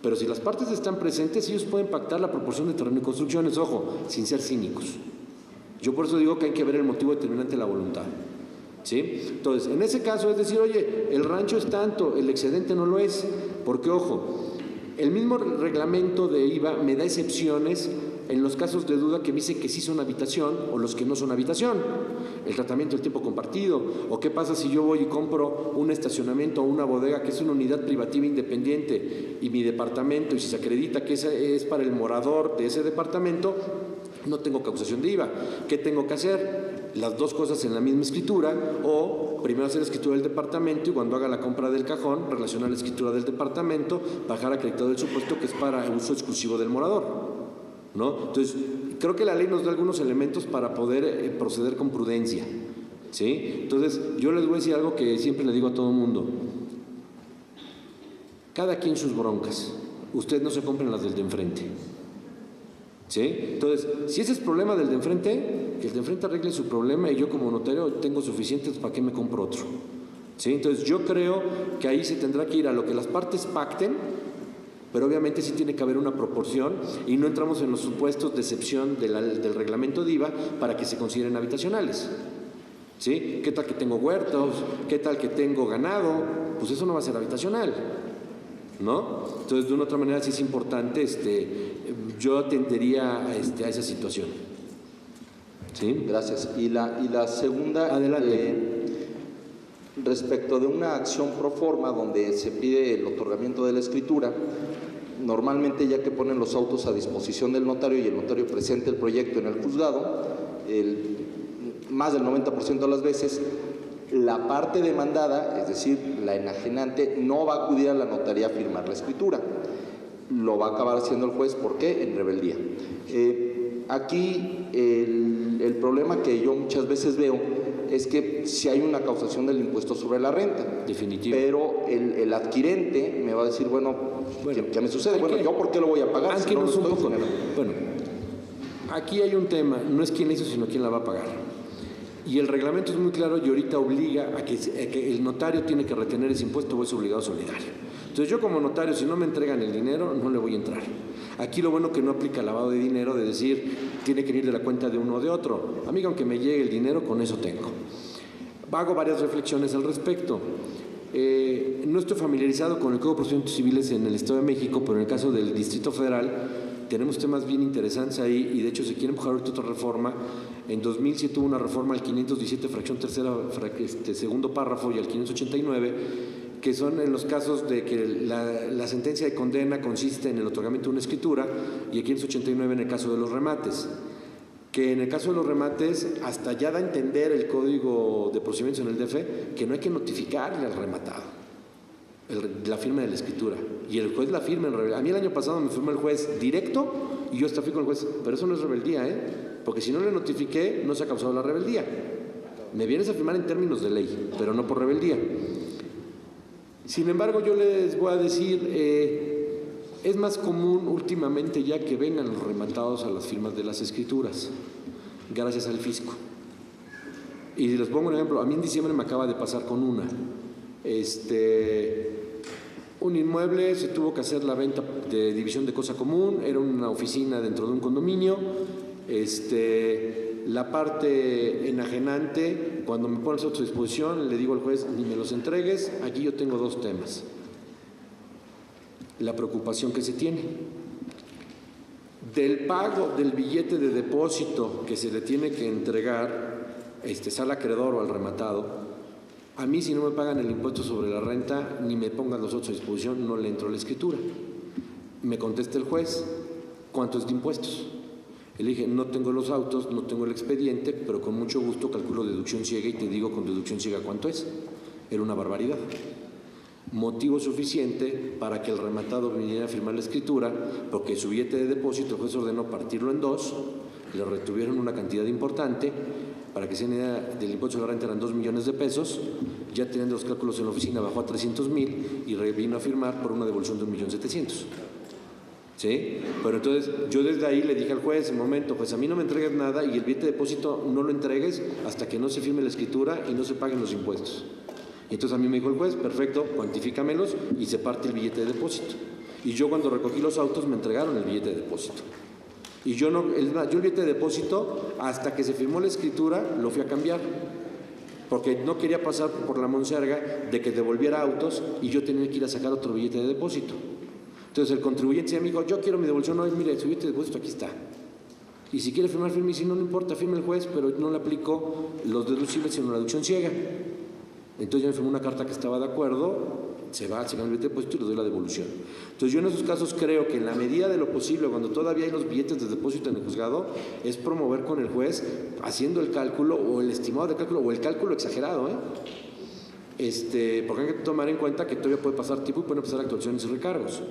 Pero si las partes están presentes, ellos pueden pactar la proporción de terreno y construcciones, ojo, sin ser cínicos. Yo por eso digo que hay que ver el motivo determinante de la voluntad. ¿Sí? Entonces, en ese caso es decir, oye, el rancho es tanto, el excedente no lo es, porque ojo, el mismo reglamento de IVA me da excepciones en los casos de duda que me dicen que sí son habitación o los que no son habitación, el tratamiento del tiempo compartido, o qué pasa si yo voy y compro un estacionamiento o una bodega que es una unidad privativa independiente y mi departamento, y si se acredita que esa es para el morador de ese departamento, no tengo causación de IVA. ¿Qué tengo que hacer? Las dos cosas en la misma escritura, o primero hacer la escritura del departamento y cuando haga la compra del cajón, relacionar la escritura del departamento, bajar acreditado el supuesto que es para uso exclusivo del morador, ¿no? Entonces, creo que la ley nos da algunos elementos para poder proceder con prudencia, ¿sí? Entonces, yo les voy a decir algo que siempre le digo a todo el mundo. Cada quien sus broncas. Ustedes no se compren las del de enfrente. ¿Sí? Entonces, si ese es problema del de enfrente, que el de enfrente arregle su problema y yo como notario tengo suficientes, ¿para qué me compro otro? ¿Sí? Entonces, yo creo que ahí se tendrá que ir a lo que las partes pacten, pero obviamente sí tiene que haber una proporción y no entramos en los supuestos de excepción del reglamento de IVA para que se consideren habitacionales. ¿Sí? ¿Qué tal que tengo huertos? ¿Qué tal que tengo ganado? Pues eso no va a ser habitacional, ¿no? Entonces, de una u otra manera sí es importante, yo atendería a esa situación. ¿Sí? Gracias. Y la segunda, adelante. Respecto de una acción pro forma donde se pide el otorgamiento de la escritura, normalmente ya que ponen los autos a disposición del notario y el notario presenta el proyecto en el juzgado, más del 90% de las veces, la parte demandada, es decir, la enajenante, no va a acudir a la notaría a firmar la escritura. Lo va a acabar haciendo el juez, ¿por qué? En rebeldía. Aquí el problema que yo muchas veces veo es que si hay una causación del impuesto sobre la renta. Definitivo. Pero el adquirente me va a decir, bueno, ¿qué me sucede? Bueno, ¿yo por qué lo voy a pagar? Si no lo estoy generando? Bueno, aquí hay un tema, no es quién la hizo, sino quién la va a pagar. Y el reglamento es muy claro y ahorita obliga a que el notario tiene que retener ese impuesto o es obligado solidario. Entonces yo como notario, si no me entregan el dinero, no le voy a entrar. Aquí lo bueno que no aplica lavado de dinero, de decir, tiene que ir de la cuenta de uno o de otro. Amigo, aunque me llegue el dinero, con eso tengo. Hago varias reflexiones al respecto. No estoy familiarizado con el Código de Procedimientos Civiles en el Estado de México, pero en el caso del Distrito Federal tenemos temas bien interesantes ahí y de hecho se quiere empujar ahorita otra reforma. En 2007 hubo una reforma al 517, fracción tercera, segundo párrafo, y al 589, que son en los casos de que la sentencia de condena consiste en el otorgamiento de una escritura, y el 589 en el caso de los remates. Que en el caso de los remates, hasta ya da a entender el Código de Procedimientos en el DF que no hay que notificarle al rematado la firma de la escritura, y el juez la firma en rebeldía. A mí el año pasado me firmó el juez directo y yo hasta fui con el juez, pero eso no es rebeldía, porque si no le notifiqué no se ha causado la rebeldía. Me vienes a firmar en términos de ley, pero no por rebeldía. Sin embargo, yo les voy a decir, es más común últimamente ya que vengan los rematados a las firmas de las escrituras, gracias al fisco. Y les pongo un ejemplo, a mí en diciembre me acaba de pasar con una. Un inmueble, se tuvo que hacer la venta de división de cosa común, era una oficina dentro de un condominio. La parte enajenante, cuando me pones a su disposición, le digo al juez, ni me los entregues. Aquí yo tengo dos temas. La preocupación que se tiene del pago del billete de depósito que se le tiene que entregar, sea al acreedor o al rematado. A mí, si no me pagan el impuesto sobre la renta, ni me pongan los otros a disposición, no le entro a la escritura. Me contesta el juez, ¿cuánto es de impuestos? Le dije, no tengo los autos, no tengo el expediente, pero con mucho gusto calculo deducción ciega y te digo con deducción ciega cuánto es. Era una barbaridad. Motivo suficiente para que el rematado viniera a firmar la escritura, porque su billete de depósito el juez ordenó partirlo en dos, le retuvieron una cantidad importante. Para que se den idea, del impuesto de la renta eran 2 millones de pesos, ya teniendo los cálculos en la oficina bajó a 300,000 y vino a firmar por una devolución de 1,700,000. ¿Sí? Pero entonces yo desde ahí le dije al juez, un momento, pues a mí no me entregues nada y el billete de depósito no lo entregues hasta que no se firme la escritura y no se paguen los impuestos. Y entonces a mí me dijo el juez, perfecto, cuantifícamelos y se parte el billete de depósito. Y yo cuando recogí los autos me entregaron el billete de depósito. Y yo el billete de depósito, hasta que se firmó la escritura, lo fui a cambiar. Porque no quería pasar por la monserga de que devolviera autos y yo tenía que ir a sacar otro billete de depósito. Entonces el contribuyente me dijo, yo quiero mi devolución. No, mire, su billete de depósito aquí está. Y si quiere firmar, firme. Y si no, no importa, firme el juez, pero no le aplico los deducibles sino la deducción ciega. Entonces yo me firmé una carta que estaba de acuerdo, se va, se cambia el billete de depósito y le doy la devolución. Entonces yo en esos casos creo que en la medida de lo posible, cuando todavía hay los billetes de depósito en el juzgado, es promover con el juez haciendo el cálculo o el estimado de cálculo o el cálculo exagerado, porque hay que tomar en cuenta que todavía puede pasar tiempo y pueden pasar actuaciones y recargos.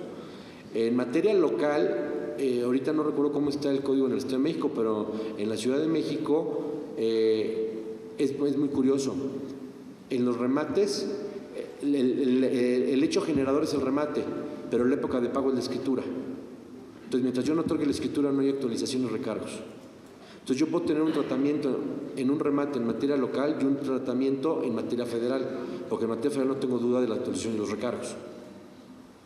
En materia local, ahorita no recuerdo cómo está el código en el Estado de México, pero en la Ciudad de México es muy curioso. En los remates, el hecho generador es el remate, pero la época de pago es la escritura. Entonces, mientras yo no otorgue la escritura, no hay actualizaciones y recargos. Entonces, yo puedo tener un tratamiento en un remate en materia local y un tratamiento en materia federal, porque en materia federal no tengo duda de la actualización y los recargos.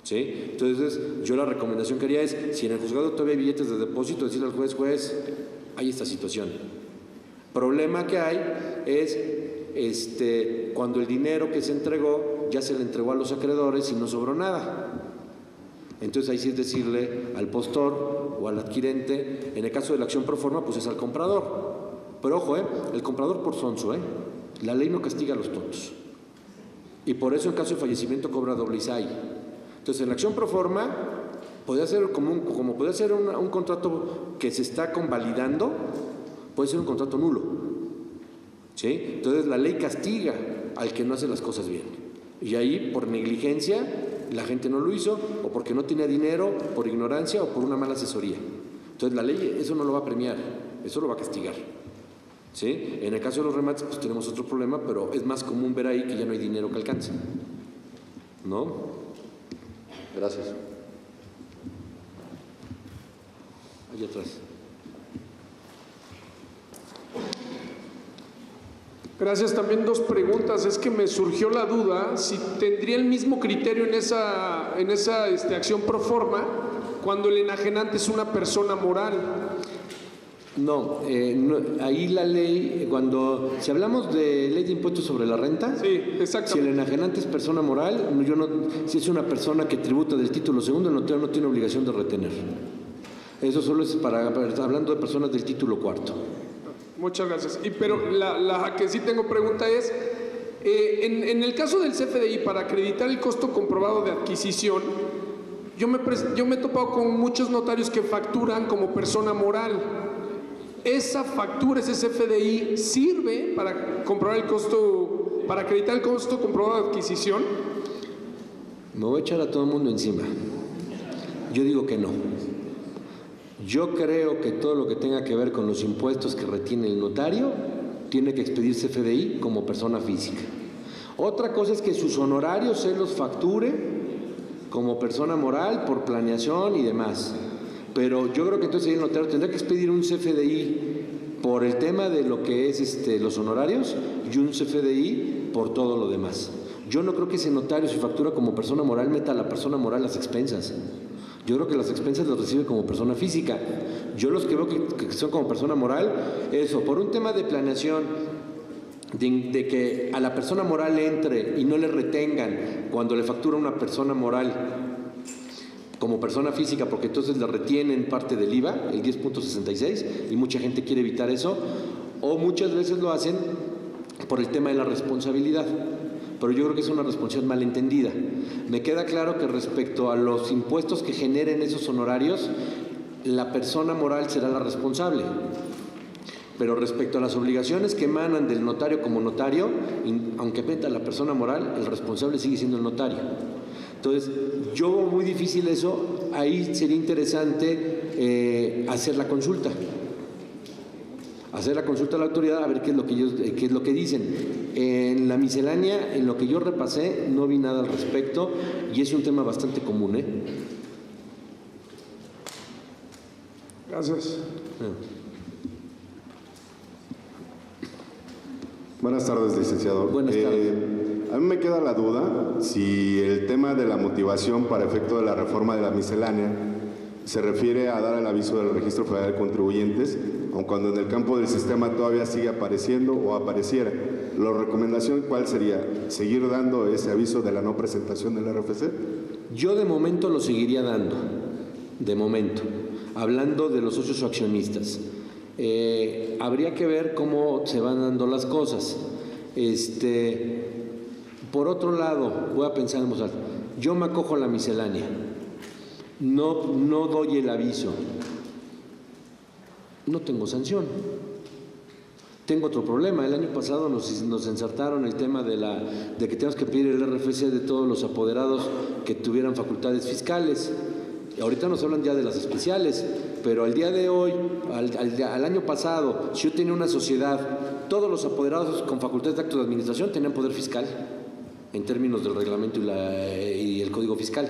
¿Sí? Entonces, yo la recomendación que haría es, si en el juzgado todavía hay billetes de depósito, decirle al juez, hay esta situación. Problema que hay es cuando el dinero que se entregó ya se le entregó a los acreedores y no sobró nada. Entonces ahí sí es decirle al postor o al adquirente, en el caso de la acción pro forma, pues es al comprador. Pero ojo, el comprador por sonso, la ley no castiga a los tontos. Y por eso en caso de fallecimiento cobra doble ISAI. Entonces en la acción pro forma podría ser como puede ser un contrato que se está convalidando, puede ser un contrato nulo. ¿Sí? Entonces la ley castiga al que no hace las cosas bien. Y ahí por negligencia la gente no lo hizo, o porque no tenía dinero, por ignorancia o por una mala asesoría. Entonces la ley eso no lo va a premiar, eso lo va a castigar. ¿Sí? En el caso de los remates pues tenemos otro problema, pero es más común ver ahí que ya no hay dinero que alcance. ¿No? Gracias. Allá atrás. Gracias. También dos preguntas. Es que me surgió la duda si tendría el mismo criterio en esa acción pro forma cuando el enajenante es una persona moral. No, ahí la ley, si hablamos de ley de impuestos sobre la renta, sí, exactamente. Si el enajenante es persona moral, si es una persona que tributa del título segundo, el notario no tiene obligación de retener. Eso solo es hablando de personas del título cuarto. Muchas gracias. Pero la que sí tengo pregunta es, en el caso del CFDI, para acreditar el costo comprobado de adquisición, yo me he topado con muchos notarios que facturan como persona moral. ¿Esa factura, ese CFDI, sirve para comprobar el costo, para acreditar el costo comprobado de adquisición? Me voy a echar a todo el mundo encima. Yo digo que no. Yo creo que todo lo que tenga que ver con los impuestos que retiene el notario tiene que expedir CFDI como persona física. Otra cosa es que sus honorarios se los facture como persona moral por planeación y demás. Pero yo creo que entonces el notario tendrá que expedir un CFDI por el tema de lo que es los honorarios y un CFDI por todo lo demás. Yo no creo que ese notario, si factura como persona moral, meta a la persona moral las expensas. Yo creo que las expensas las recibe como persona física. Yo los que veo que son como persona moral, eso, por un tema de planeación, de que a la persona moral entre y no le retengan cuando le factura una persona moral como persona física, porque entonces le retienen parte del IVA, el 10.66, y mucha gente quiere evitar eso, o muchas veces lo hacen por el tema de la responsabilidad. Pero yo creo que es una responsabilidad malentendida. Me queda claro que respecto a los impuestos que generen esos honorarios, la persona moral será la responsable. Pero respecto a las obligaciones que emanan del notario como notario, aunque meta a la persona moral, el responsable sigue siendo el notario. Entonces, yo veo muy difícil eso. Ahí sería interesante hacer la consulta. Hacer la consulta a la autoridad a ver qué es lo que dicen. En la miscelánea, en lo que yo repasé, no vi nada al respecto y es un tema bastante común. Gracias. Buenas tardes, licenciado. Buenas tardes. A mí me queda la duda si el tema de la motivación para efecto de la reforma de la miscelánea se refiere a dar el aviso del Registro Federal de Contribuyentes, aun cuando en el campo del sistema todavía sigue apareciendo o apareciera. ¿La recomendación cuál sería? ¿Seguir dando ese aviso de la no presentación del RFC? Yo de momento lo seguiría dando, de momento, hablando de los socios o accionistas. Habría que ver cómo se van dando las cosas. Por otro lado, voy a pensar en voz alta. Yo me acojo a la miscelánea, no doy el aviso, no tengo sanción. Tengo otro problema. El año pasado nos ensartaron el tema de que tenemos que pedir el RFC de todos los apoderados que tuvieran facultades fiscales. Ahorita nos hablan ya de las especiales, pero al día de hoy, al año pasado, si yo tenía una sociedad, todos los apoderados con facultades de actos de administración tenían poder fiscal, en términos del reglamento y el código fiscal.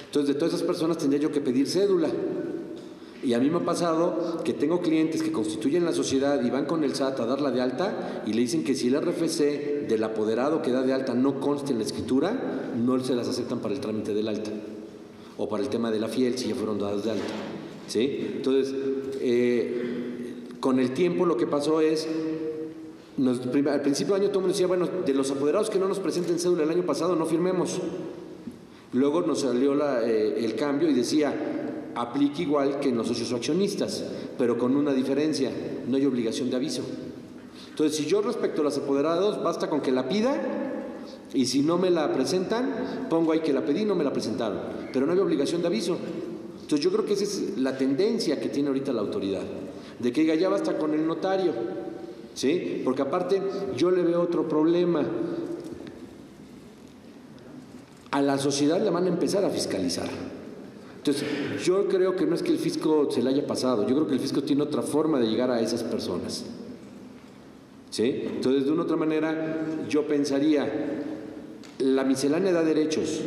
Entonces, de todas esas personas tendría yo que pedir cédula. Y a mí me ha pasado que tengo clientes que constituyen la sociedad y van con el SAT a darla de alta y le dicen que si el RFC del apoderado que da de alta no consta en la escritura, no se las aceptan para el trámite del alta o para el tema de la fiel si ya fueron dadas de alta. ¿Sí? Entonces, con el tiempo lo que pasó es, al principio del año todo el mundo decía, bueno, de los apoderados que no nos presenten cédula el año pasado no firmemos. Luego nos salió el cambio y decía, aplica igual que en los socios o accionistas, pero con una diferencia, no hay obligación de aviso. Entonces, si yo respecto a los apoderados, basta con que la pida, y si no me la presentan, pongo ahí que la pedí y no me la presentaron, pero no hay obligación de aviso. Entonces, yo creo que esa es la tendencia que tiene ahorita la autoridad, de que diga, ya basta con el notario, ¿sí? Porque aparte, yo le veo otro problema. A la sociedad le van a empezar a fiscalizar. Entonces, yo creo que no es que el fisco se le haya pasado, yo creo que el fisco tiene otra forma de llegar a esas personas. ¿Sí? Entonces, de una otra manera, yo pensaría, la miscelánea da derechos.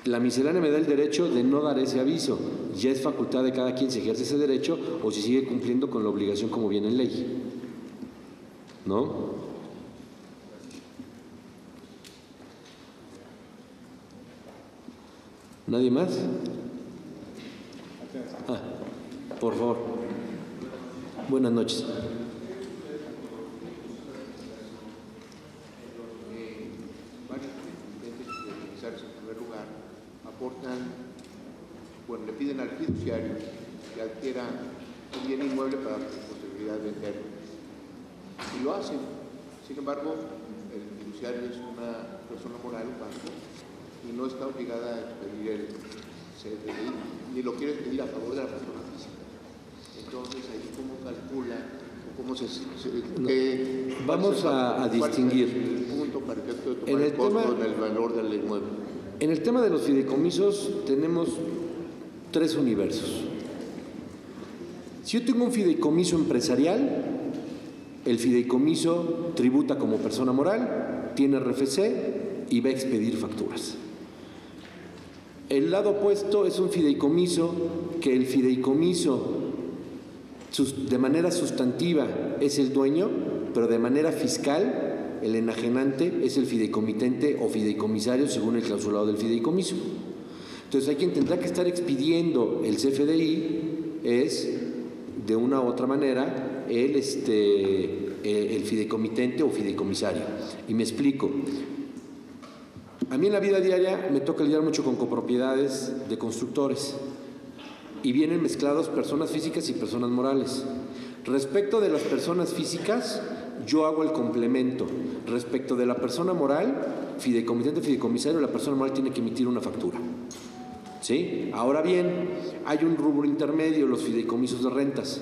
La miscelánea me da el derecho de no dar ese aviso. Ya es facultad de cada quien si ejerce ese derecho o si sigue cumpliendo con la obligación como viene en ley. ¿No? ¿Nadie más? Por favor. Buenas noches. Varios empresarios en primer lugar aportan, bueno, le piden al fiduciario que adquiera un bien inmueble para la posibilidad de venderlo. Y lo hacen. Sin embargo, el fiduciario es una persona moral, un banco, y no está obligada a expedir el CFDI, ni lo quiere expedir a favor de la persona física. Entonces, ahí cómo calcula, cómo vamos a distinguir. El punto para efecto de tomar el costo en el valor del inmueble. En el tema de los fideicomisos tenemos tres universos. Si yo tengo un fideicomiso empresarial, el fideicomiso tributa como persona moral, tiene RFC y va a expedir facturas. El lado opuesto es un fideicomiso que el fideicomiso de manera sustantiva es el dueño, pero de manera fiscal el enajenante es el fideicomitente o fideicomisario según el clausulado del fideicomiso. Entonces hay quien tendrá que estar expidiendo el CFDI es de una u otra manera el fideicomitente o fideicomisario. Y me explico. A mí en la vida diaria me toca lidiar mucho con copropiedades de constructores y vienen mezclados personas físicas y personas morales. Respecto de las personas físicas, yo hago el complemento. Respecto de la persona moral, fideicomitente, fideicomisario, la persona moral tiene que emitir una factura. ¿Sí? Ahora bien, hay un rubro intermedio, los fideicomisos de rentas.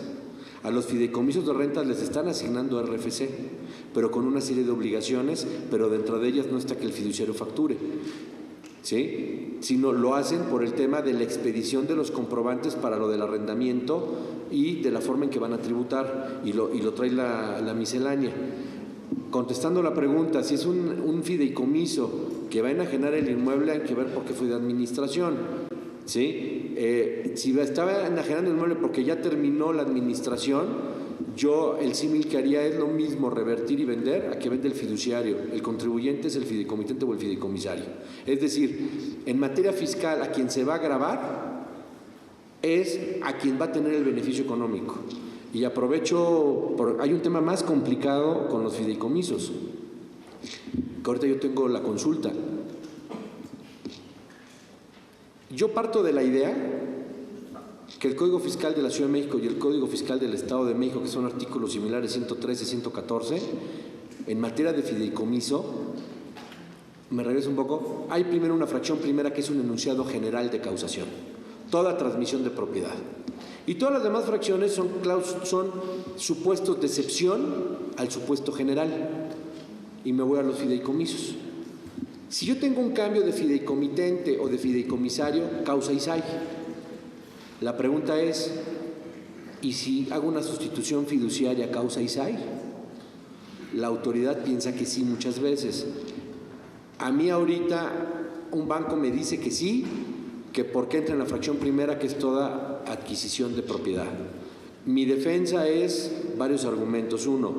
A los fideicomisos de rentas les están asignando RFC, pero con una serie de obligaciones, pero dentro de ellas no está que el fiduciario facture, ¿sí? Sino lo hacen por el tema de la expedición de los comprobantes para lo del arrendamiento y de la forma en que van a tributar, y lo trae la miscelánea. Contestando la pregunta, si es un fideicomiso que va a enajenar el inmueble, hay que ver por qué fue de administración, ¿sí? Si estaba enajenando el inmueble porque ya terminó la administración, Yo el símil que haría es lo mismo revertir y vender a que vende el fiduciario. El contribuyente es el fideicomitente o el fideicomisario. Es decir, en materia fiscal a quien se va a gravar es a quien va a tener el beneficio económico. Y aprovecho, hay un tema más complicado con los fideicomisos, que ahorita yo tengo la consulta. Yo parto de la idea que el Código Fiscal de la Ciudad de México y el Código Fiscal del Estado de México, que son artículos similares 113 y 114, en materia de fideicomiso, me regreso un poco, hay primero una fracción primera que es un enunciado general de causación, toda transmisión de propiedad. Y todas las demás fracciones son supuestos de excepción al supuesto general. Y me voy a los fideicomisos. Si yo tengo un cambio de fideicomitente o de fideicomisario, causa ISAI. La pregunta es, ¿y si hago una sustitución fiduciaria, causa ISAI? La autoridad piensa que sí muchas veces. A mí ahorita un banco me dice que sí, que porque entra en la fracción primera, que es toda adquisición de propiedad. Mi defensa es varios argumentos. Uno,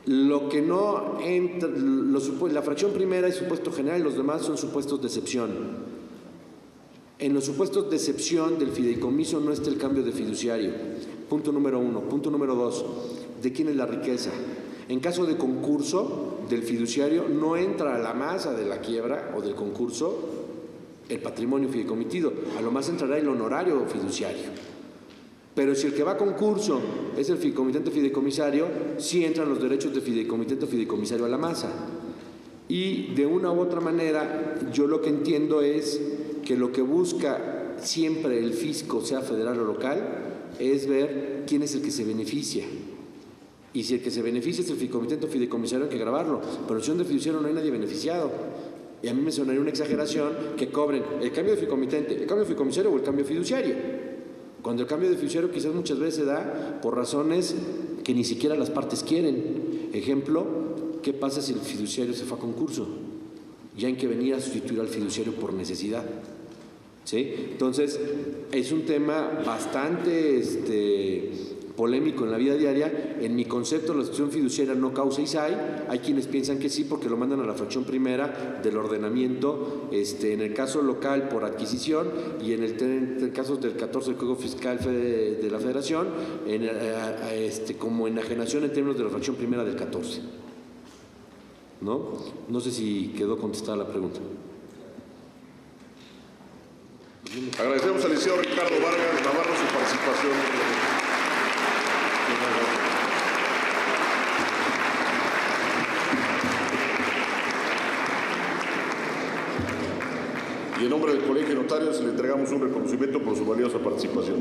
lo que no entra, la fracción primera es supuesto general y los demás son supuestos de excepción. En los supuestos de excepción del fideicomiso no está el cambio de fiduciario. Punto número 1. Punto número 2, ¿de quién es la riqueza? En caso de concurso del fiduciario no entra a la masa de la quiebra o del concurso el patrimonio fideicomitido, a lo más entrará el honorario fiduciario. Pero si el que va a concurso es el fideicomitente fideicomisario, sí entran los derechos de fideicomitente o fideicomisario a la masa. Y de una u otra manera, yo lo que entiendo es que lo que busca siempre el fisco, sea federal o local, es ver quién es el que se beneficia. Y si el que se beneficia es el fideicomitente o fideicomisario, hay que grabarlo. Pero en opción de fiduciario no hay nadie beneficiado. Y a mí me sonaría una exageración que cobren el cambio de fideicomitente, el cambio de fideicomisario o el cambio fiduciario. Cuando el cambio de fiduciario quizás muchas veces se da por razones que ni siquiera las partes quieren. Ejemplo, ¿qué pasa si el fiduciario se fue a concurso? Ya hay que venir a sustituir al fiduciario por necesidad. ¿Sí? Entonces, es un tema bastante polémico en la vida diaria. En mi concepto, la sustitución fiduciaria no causa ISAI. Hay quienes piensan que sí porque lo mandan a la fracción primera del ordenamiento, en el caso local por adquisición y en el caso del 14 del Código Fiscal de la Federación, como enajenación en términos de la fracción primera del 14. No sé si quedó contestada la pregunta. Agradecemos al licenciado Ricardo Vargas Navarro su participación. Y en nombre del Colegio de Notarios le entregamos un reconocimiento por su valiosa participación.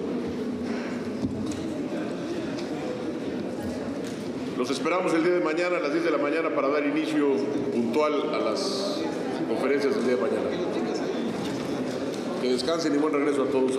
Los esperamos el día de mañana a las 10 de la mañana para dar inicio puntual a las conferencias del día de mañana. Que descansen y buen regreso a todos.